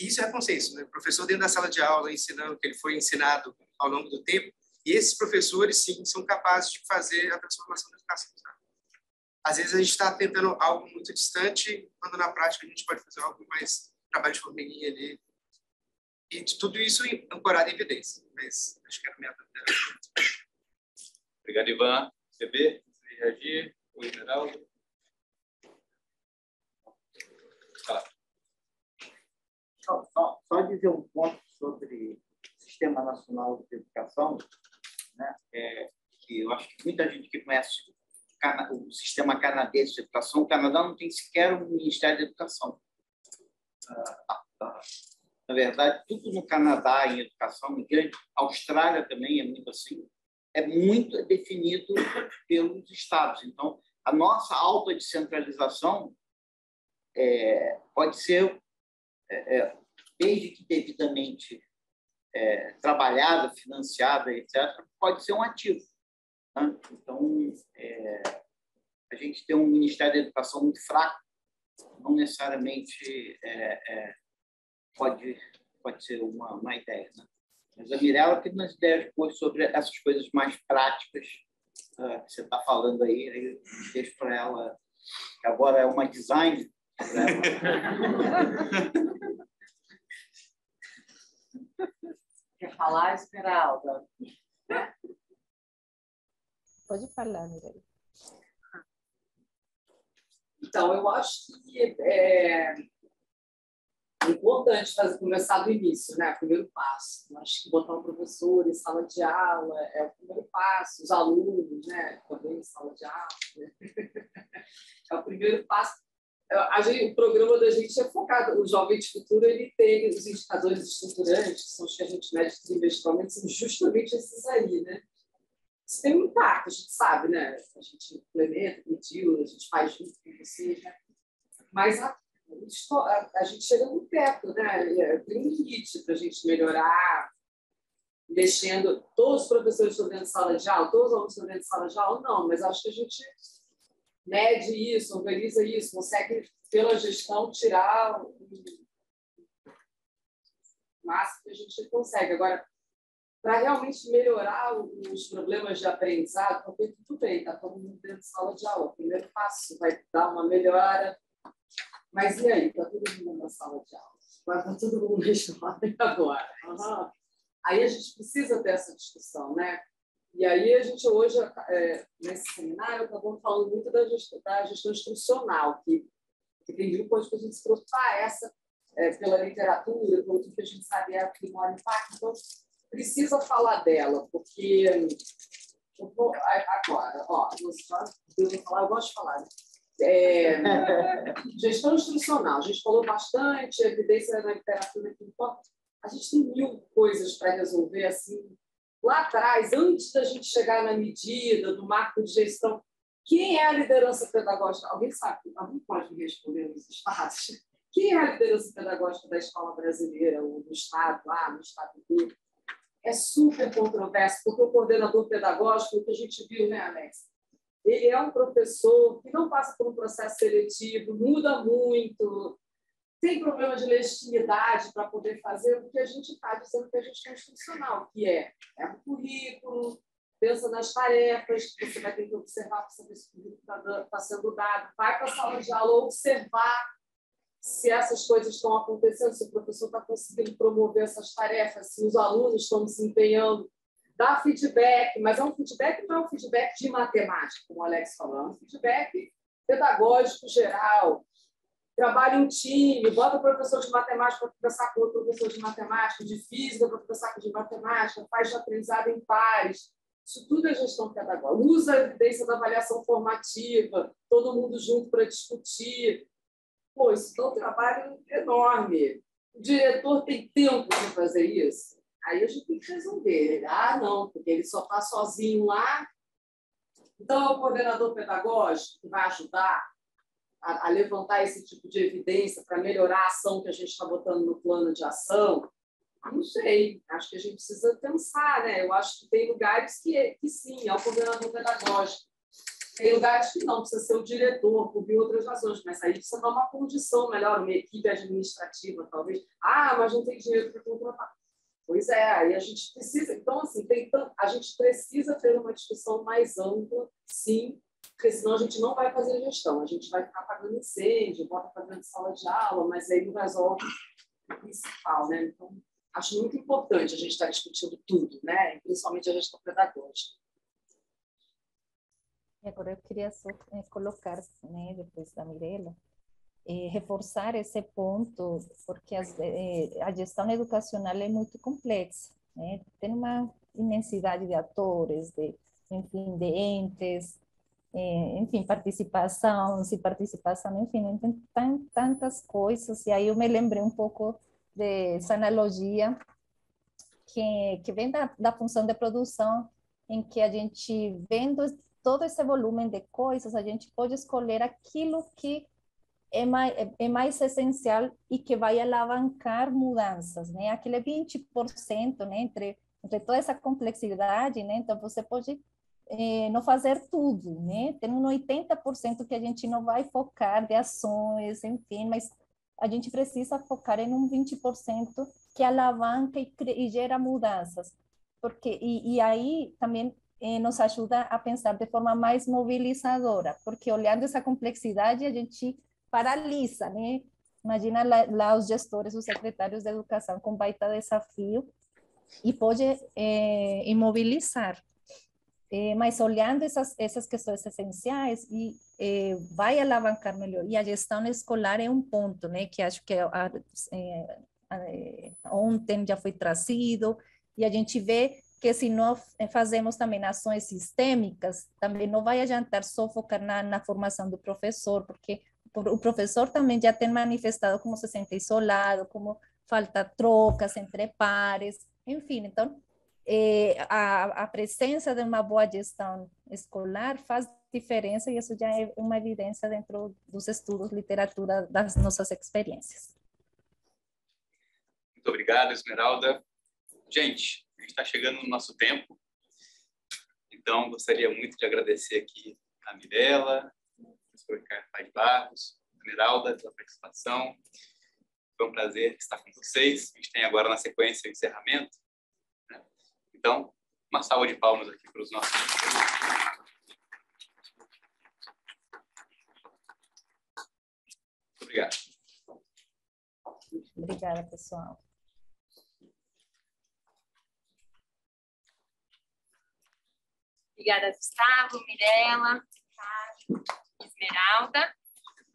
Isso é consenso, né? O professor dentro da sala de aula ensinando o que ele foi ensinado ao longo do tempo, e esses professores, sim, são capazes de fazer a transformação da educação. Sabe? Às vezes a gente está tentando algo muito distante, quando na prática a gente pode fazer algo mais trabalho de formiguinha ali. E de tudo isso ancorado em evidência. Mas acho que era a minha dúvida. Obrigado, Ivan. CB, você reagir? O Geraldo? Só dizer um ponto sobre o Sistema Nacional de Educação, né? Que eu acho que muita gente que conhece o sistema canadense de educação, o Canadá não tem sequer um Ministério da Educação. Na verdade, tudo no Canadá em educação, a Austrália também é muito assim, é muito definido pelos estados. Então, a nossa alta descentralização pode ser, desde que devidamente trabalhada, financiada, etc., pode ser um ativo. Né? Então, a gente tem um Ministério da Educação muito fraco, não necessariamente pode ser uma ideia. Né? Mas a Mirela tem umas ideias boas sobre essas coisas mais práticas que você está falando aí eu deixo para ela, que agora é uma design. Quer falar, Esmeralda? Pode falar, Mirela. Então, eu acho que é importante começar do início, né? O primeiro passo. Eu acho que botar o professor em sala de aula é o primeiro passo, os alunos, né? Também em sala de aula. Né? É o primeiro passo. O programa da gente é focado, o Jovem de Futuro, ele tem os indicadores estruturantes, que são os que a gente mede trimestralmente, são justamente esses aí, né? Isso tem um impacto, a gente sabe, né? A gente implementa, mediu, a gente faz junto com vocês, né? Mas a gente chega no teto, né? Tem um limite para a gente melhorar, mexendo. Todos os professores estão dentro de sala de aula, todos os alunos estão dentro de sala de aula, não, mas acho que a gente mede isso, organiza isso, consegue, pela gestão, tirar o máximo que a gente consegue. Agora, para realmente melhorar os problemas de aprendizado, porque tudo bem, está todo mundo dentro de sala de aula. O primeiro passo vai dar uma melhora. Mas e aí? Está todo mundo na sala de aula? Vai estar todo mundo na escola agora? Uhum. Aí a gente precisa ter essa discussão, né? E aí a gente hoje, nesse seminário, acabamos falando muito da gestão instrucional, que tem viu coisas que a gente se preocupar, essa pela literatura, pelo que a gente sabe é a que mora em impacto, então precisa falar dela, porque agora, eu gosto de falar. Gestão instrucional, a gente falou bastante, evidência na literatura que importa. A gente tem 1000 coisas para resolver, assim, lá atrás, antes da gente chegar na medida do marco de gestão. Quem é a liderança pedagógica? Alguém sabe? Alguém pode me responder nos estados? Quem é a liderança pedagógica da escola brasileira, ou do estado A, no estado B? É super controverso, porque o coordenador pedagógico, o que a gente viu, né, Alex? Ele é um professor que não passa por um processo seletivo, muda muito, tem problema de legitimidade para poder fazer o que a gente está dizendo que a gente é institucional, que é o currículo, pensa nas tarefas que você vai ter que observar para saber se o currículo está sendo dado, vai para a sala de aula observar se essas coisas estão acontecendo, se o professor está conseguindo promover essas tarefas, se os alunos estão se empenhando, dá feedback, mas não é um feedback de matemática, como o Alex falou, é um feedback pedagógico geral. Trabalha em time, bota o professor de matemática para conversar com o professor de matemática, de física para conversar com o de matemática, faz de aprendizado em pares. Isso tudo é gestão pedagógica. Usa a evidência da avaliação formativa, todo mundo junto para discutir. Pô, isso é um trabalho enorme. O diretor tem tempo de fazer isso? Aí a gente tem que resolver. Não, porque ele só está sozinho lá. Então, é o coordenador pedagógico que vai ajudar a levantar esse tipo de evidência para melhorar a ação que a gente está botando no plano de ação? Não sei. Acho que a gente precisa pensar, né? Eu acho que tem lugares que sim, é o coordenador pedagógico. Tem lugares que não, precisa ser o diretor, por outras razões, mas aí precisa dar uma condição melhor, uma equipe administrativa, talvez. Mas não tem dinheiro para contratar. Pois é, aí a gente precisa. Então, assim, a gente precisa ter uma discussão mais ampla, sim, porque senão a gente não vai fazer gestão. A gente vai ficar apagando incêndio, bota para dentro de sala de aula, mas aí não resolve o principal, né? Então, acho muito importante a gente estar discutindo tudo, né? Principalmente a gestão pedagógica. Agora eu queria só colocar, né, depois da Mirella, reforçar esse ponto, porque a gestão educacional é muito complexa, né? Tem uma imensidade de atores, enfim, de entes, enfim, participação, enfim, tem tantas coisas. E aí eu me lembrei um pouco dessa analogia que vem da função de produção, em que a gente, vendo todo esse volume de coisas, a gente pode escolher aquilo que é mais essencial e que vai alavancar mudanças, né? Aquele 20%, né? Entre toda essa complexidade, né? Então, você pode não fazer tudo, né? Tem um 80% que a gente não vai focar de ações, enfim, mas a gente precisa focar em um 20% que alavanca e gera mudanças. E aí também nos ajuda a pensar de forma mais mobilizadora, porque olhando essa complexidade a gente paralisa, né? Imagina lá os gestores, os secretários de educação com baita desafio e pode imobilizar. Mas olhando essas questões essenciais vai alavancar melhor. E a gestão escolar é um ponto, né? Que acho que ontem já foi trazido, e a gente vê que se nós fazemos também ações sistêmicas, também não vai adiantar só focar na formação do professor, porque o o professor também já tem manifestado como se sente isolado, como falta trocas entre pares, enfim, então a presença de uma boa gestão escolar faz diferença e isso já é uma evidência dentro dos estudos, literatura, das nossas experiências. Muito obrigado, Esmeralda. Gente, a gente está chegando no nosso tempo, então gostaria muito de agradecer aqui a Mirela, o professor Ricardo Paz Barros, a Esmeralda pela participação. Foi um prazer estar com vocês. A gente tem agora na sequência o encerramento, né? Então, uma salva de palmas aqui para os nossos. Muito obrigado. Obrigada, pessoal. Obrigada, Gustavo, Mirela, Esmeralda.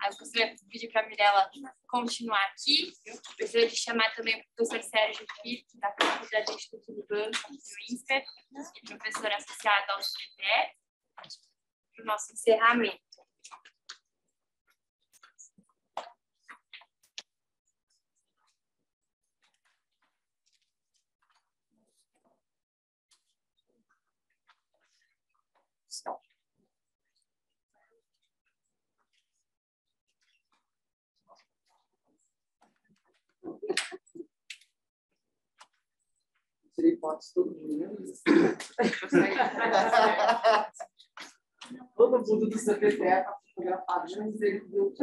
Eu gostaria de pedir para a Mirela continuar aqui. Eu gostaria de chamar também o professor Sérgio Filho, que está da do Instituto do Banco do INSPER, e professor associado ao CPE, para o nosso encerramento. Tirei fotos todo mundo, né? Todo mundo do CPTE está fotografado, mas ele deu.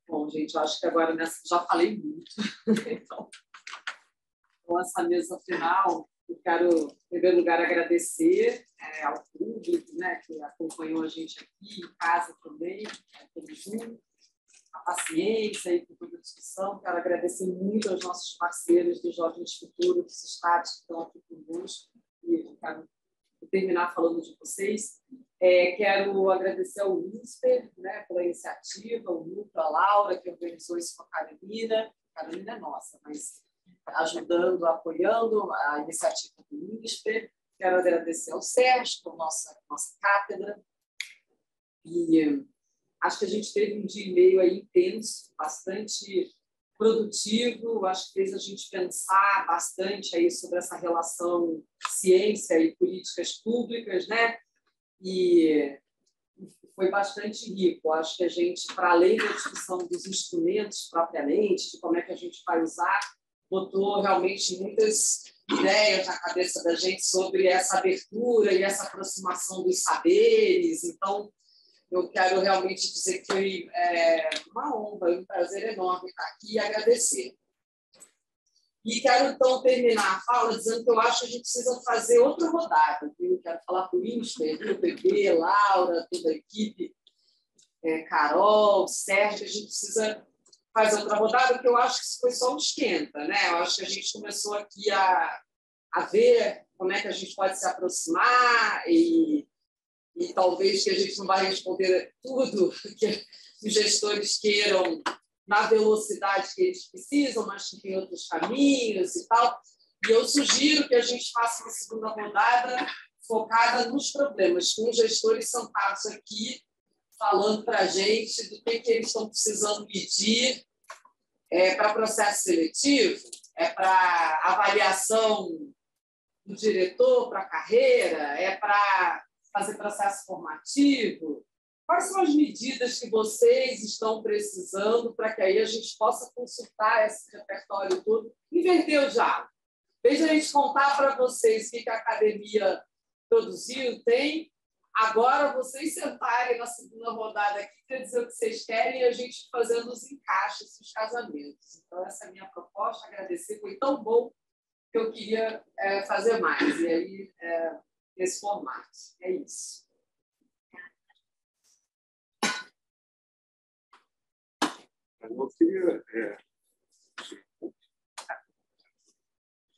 Bom, gente, eu acho que agora já falei muito. Então, essa mesa final, eu quero, em primeiro lugar, agradecer ao público, né, que acompanhou a gente aqui, em casa também, pelo Zoom, a paciência e por toda a discussão. Quero agradecer muito aos nossos parceiros do Jovens Futuro, dos estados que estão aqui conosco, e quero terminar falando de vocês. Quero agradecer ao INSPER, né, pela iniciativa, o Luto, a Laura, que organizou isso com a Carolina. A Carolina é nossa, mas ajudando, apoiando a iniciativa do INSPER. Quero agradecer ao Sérgio, por nossa cátedra. E acho que a gente teve um dia e meio aí intenso, bastante produtivo, acho que fez a gente pensar bastante aí sobre essa relação ciência e políticas públicas, né? E foi bastante rico. Acho que a gente, para além da discussão dos instrumentos propriamente, de como é que a gente vai usar, botou realmente muitas ideias na cabeça da gente sobre essa abertura e essa aproximação dos saberes. Então, eu quero realmente dizer que foi uma honra, um prazer enorme estar aqui e agradecer. E quero, então, terminar a fala dizendo que eu acho que a gente precisa fazer outra rodada. Eu quero falar por INSPER, o PP, Laura, toda a equipe, Carol, Sérgio, a gente precisa fazer outra rodada, porque eu acho que isso foi só um esquenta, né? Eu acho que a gente começou aqui a ver como é que a gente pode se aproximar e talvez que a gente não vai responder tudo que os gestores queiram na velocidade que eles precisam, mas que tem outros caminhos e tal. E eu sugiro que a gente faça uma segunda rodada focada nos problemas, com os gestores sentados aqui, falando para a gente do que eles estão precisando medir para processo seletivo, para avaliação do diretor para a carreira, para fazer processo formativo. Quais são as medidas que vocês estão precisando para que aí a gente possa consultar esse repertório todo? Inverter o diálogo. Veja a gente contar para vocês o que a academia produziu, tem. Agora vocês sentarem na segunda rodada aqui para dizer o que vocês querem e a gente fazendo os encaixes, os casamentos. Então, essa é a minha proposta. Agradecer, foi tão bom que eu queria fazer mais. E aí, esse formato. É isso.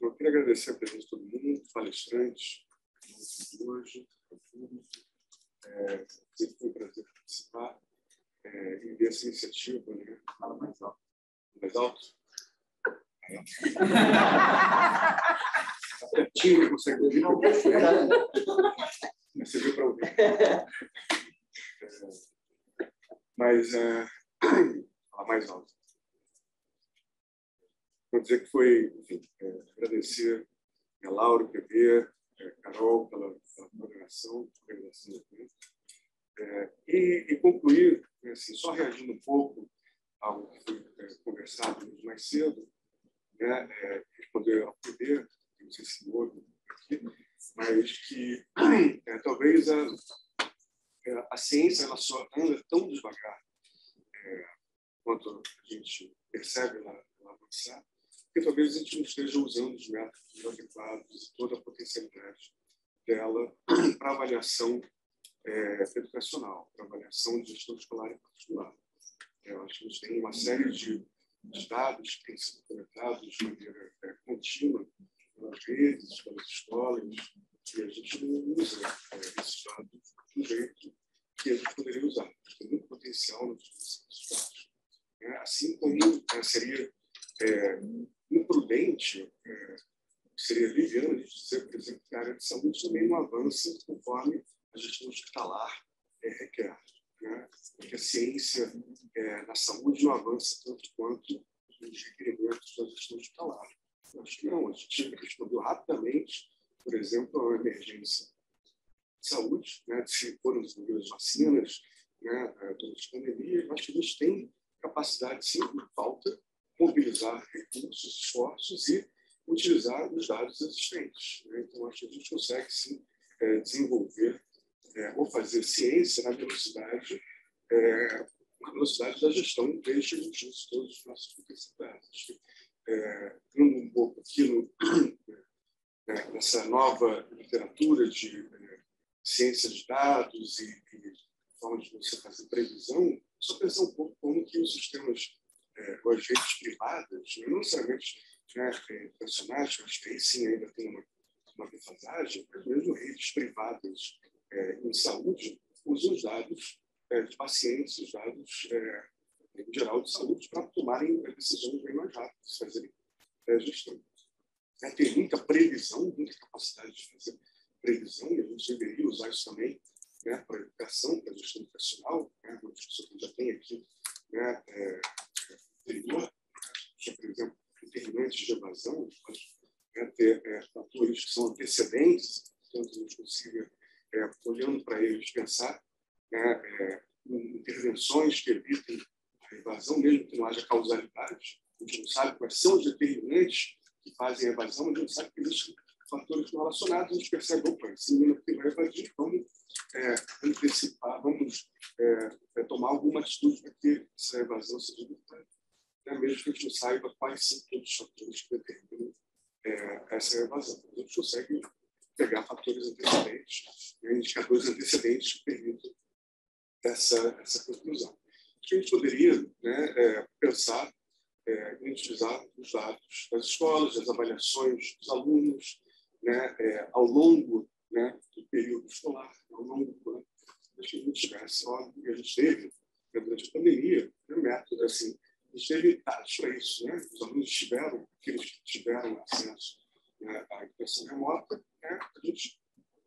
Eu queria agradecer a presença de todo mundo, palestrantes, hoje, para tudo. Foi um prazer participar. em ver essa iniciativa, né? Fala mais alto. Mais alto? Tá pertinho, não consegue ouvir, não. Você viu para ouvir. Mas, fala mais alto. Vou dizer que foi, enfim, agradecer a Laura, o PB, Carol, pela organização do evento. E concluir, assim, só reagindo um pouco ao que foi conversado mais cedo, né, responder ao PB, não sei se houve aqui, mas que talvez a ciência ela só anda tão devagar quanto a gente percebe ela avançar, que talvez a gente não esteja usando os métodos adequados e toda a potencialidade dela para avaliação educacional, para avaliação de gestão escolar em particular. Eu acho que a gente tem uma série de dados que têm sido coletados de maneira contínua pelas redes, pelas escolas, e a gente não usa esses dados do jeito que a gente poderia usar. Tem muito potencial na utilização desses dados. Assim como seria imprudente, seria liviano a gente dizer, por exemplo, que a área de saúde também não avança conforme a gestão hospitalar requer. Né? Porque a ciência na saúde não avança tanto quanto os requerimentos da gestão hospitalar. Eu acho que não. A gente respondeu rapidamente, por exemplo, a uma emergência de saúde, né? Se foram desenvolvidas vacinas, né? Durante a pandemia, eu acho que a gente tem capacidade, sim, falta, mobilizar recursos, esforços e utilizar os dados existentes. Né? Então, acho que a gente consegue, sim, desenvolver ou fazer ciência na velocidade da gestão, desde que a gente use todos os nossos potencialidades. Indo um pouco aqui nessa nova literatura de ciência de dados e forma de você fazer previsão, só pensar um pouco como que os sistemas ou as redes privadas, não necessariamente nacionais, mas que aí sim ainda tem uma defasagem, mas mesmo redes privadas em saúde usam os dados de pacientes, os dados em geral de saúde, para tomarem decisões bem mais rápidas, fazerem gestão. Tem muita previsão, muita capacidade de fazer previsão, e a gente deveria usar isso também para a educação, para a gestão educacional, uma discussão que a gente já tem aqui anterior, por exemplo, determinantes de evasão, pode ter fatores que são antecedentes, portanto, a gente consiga, olhando para eles, pensar em intervenções que evitem a evasão, mesmo que não haja causalidade. A gente não sabe quais são os determinantes que fazem a evasão, mas a gente sabe que existem fatores relacionados, a gente percebe, opa, esse menino que vai evadir, vamos antecipar, vamos tomar alguma atitude para que essa evasão seja evitada. Mesmo que a gente não saiba quais são todos os fatores que determinam essa evasão. A gente consegue pegar fatores antecedentes, indicadores antecedentes que permitam essa conclusão. A gente poderia pensar em utilizar os dados das escolas, das avaliações dos alunos, ao longo do período escolar, ao longo do ano. A gente tivesse, óbvio, que a gente teve, durante a pandemia, método assim, a gente teve dados para isso. Os alunos tiveram, aqueles que tiveram acesso à educação remota, a gente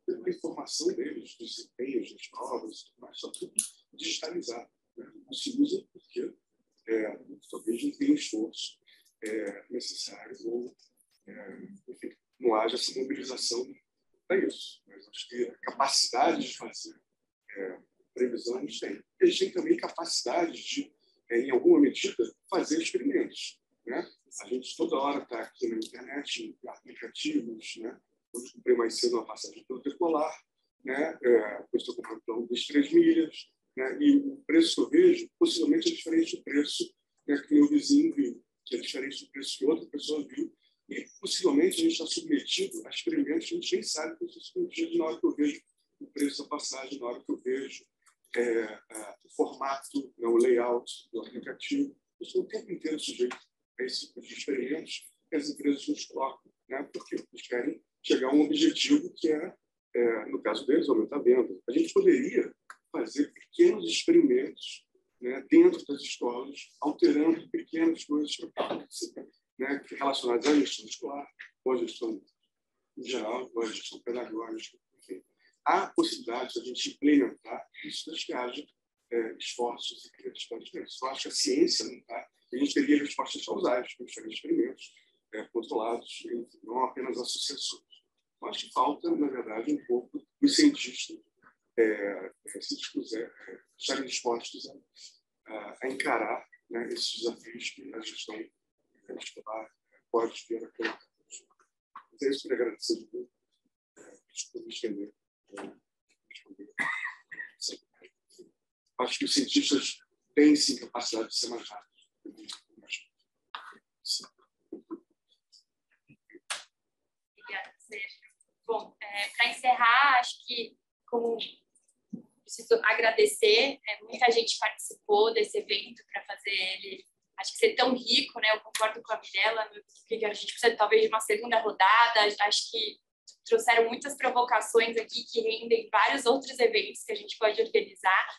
teve a informação deles, dos desempenhos, das provas, mas só tudo digitalizado. Não se usa porque talvez não tenha esforço necessário ou enfim, não haja essa mobilização para isso. Mas acho que a capacidade de fazer previsão a gente tem. E a gente tem também capacidade de, em alguma medida, fazer experimentos. A gente toda hora está aqui na internet, em aplicativos. Vamos cumprir mais cedo uma passagem pelo tricolar. Depois estou comprando plano das 3 milhas. E o preço que eu vejo, possivelmente, é diferente do preço que meu vizinho viu, que é diferente do preço que outra pessoa viu. E, possivelmente, a gente está submetido a experimentos que a gente nem sabe que eu estou submetido na hora que eu vejo o preço da passagem, na hora que eu vejo o formato, o layout do aplicativo. Eu estou o tempo inteiro sujeito a esse tipo de experimentos que as empresas nos colocam, porque eles querem chegar a um objetivo que no caso deles, aumentar a venda. A gente poderia fazer pequenos experimentos né, dentro das escolas, alterando pequenas coisas né, relacionadas à gestão escolar, com a gestão em geral, com a gestão pedagógica, enfim. Há possibilidade de a gente implementar isso, desde que haja esforços e criatividade diferentes. Eu acho que a ciência não está. A gente teria respostas causais, com diferentes experimentos controlados, não apenas associações. Eu acho que falta, na verdade, um pouco os cientistas se dispuser, estarem dispostos a encarar, né, esses desafios que a gestão escolar pode ter a colocar. Mas é isso que eu queria agradecer de novo. Desculpa me estender. Acho que os cientistas têm, sim, capacidade de ser mais rápidos. Obrigada, Sérgio. Bom, para encerrar, acho que preciso agradecer. Muita gente participou desse evento para fazer ele, acho que ser tão rico, né? Eu concordo com a Mirella, que a gente precisa talvez de uma segunda rodada. Acho que trouxeram muitas provocações aqui que rendem vários outros eventos que a gente pode organizar.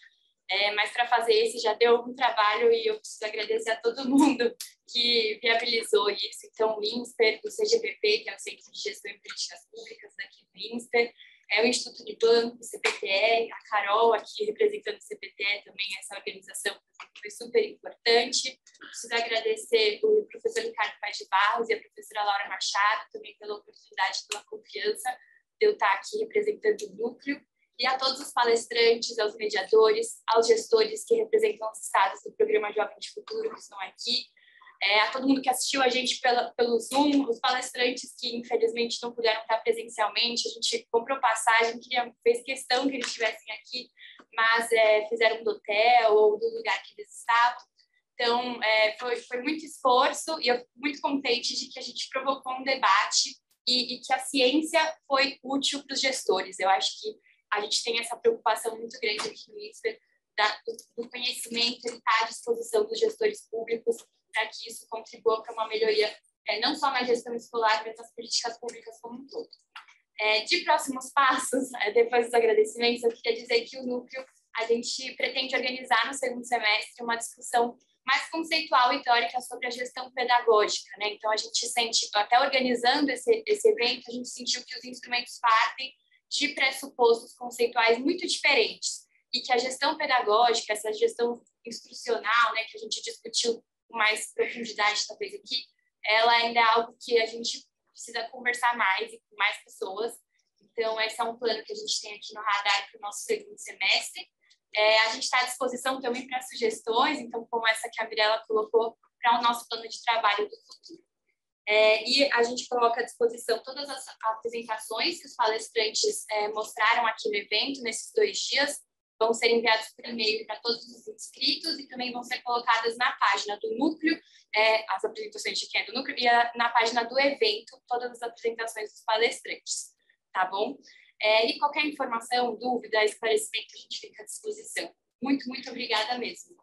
Mas para fazer esse já deu um trabalho e eu preciso agradecer a todo mundo que viabilizou isso. Então, o INSPER, o CGPP, que é o Centro de Gestão em Políticas Públicas daqui do INSPER, o Instituto de Banco, o CPTE, a Carol aqui representando o CPTE também, essa organização foi super importante. Preciso agradecer o professor Ricardo Paes de Barros e a professora Laura Machado também pela oportunidade, pela confiança de eu estar aqui representando o núcleo. E a todos os palestrantes, aos mediadores, aos gestores que representam os estados do Programa Jovem de Futuro, que estão aqui, a todo mundo que assistiu a gente pelo Zoom, os palestrantes que, infelizmente, não puderam estar presencialmente, a gente comprou passagem, fez questão que eles estivessem aqui, mas fizeram do hotel ou do lugar que eles estavam. Então, foi muito esforço e eu fico muito contente de que a gente provocou um debate e que a ciência foi útil para os gestores. Eu acho que a gente tem essa preocupação muito grande aqui no INSPER do conhecimento, ele está à disposição dos gestores públicos para que isso contribua para uma melhoria não só na gestão escolar, mas nas políticas públicas como um todo. De próximos passos, depois dos agradecimentos, eu queria dizer que o Núcleo, a gente pretende organizar no segundo semestre uma discussão mais conceitual e teórica sobre a gestão pedagógica, né? Então, a gente sente, até organizando esse evento, a gente sentiu que os instrumentos partem de pressupostos conceituais muito diferentes e que a gestão pedagógica, essa gestão instrucional, né, que a gente discutiu com mais profundidade talvez aqui, ela ainda é algo que a gente precisa conversar mais e com mais pessoas. Então, esse é um plano que a gente tem aqui no radar para o nosso segundo semestre. A gente está à disposição também para sugestões, então, como essa que a Mirella colocou, para o nosso plano de trabalho do futuro. E a gente coloca à disposição todas as apresentações que os palestrantes mostraram aqui no evento, nesses 2 dias, vão ser enviados por e-mail para todos os inscritos e também vão ser colocadas na página do Núcleo, as apresentações de quem é do Núcleo, e na página do evento, todas as apresentações dos palestrantes, tá bom? E qualquer informação, dúvida, esclarecimento, a gente fica à disposição. Muito, muito obrigada mesmo.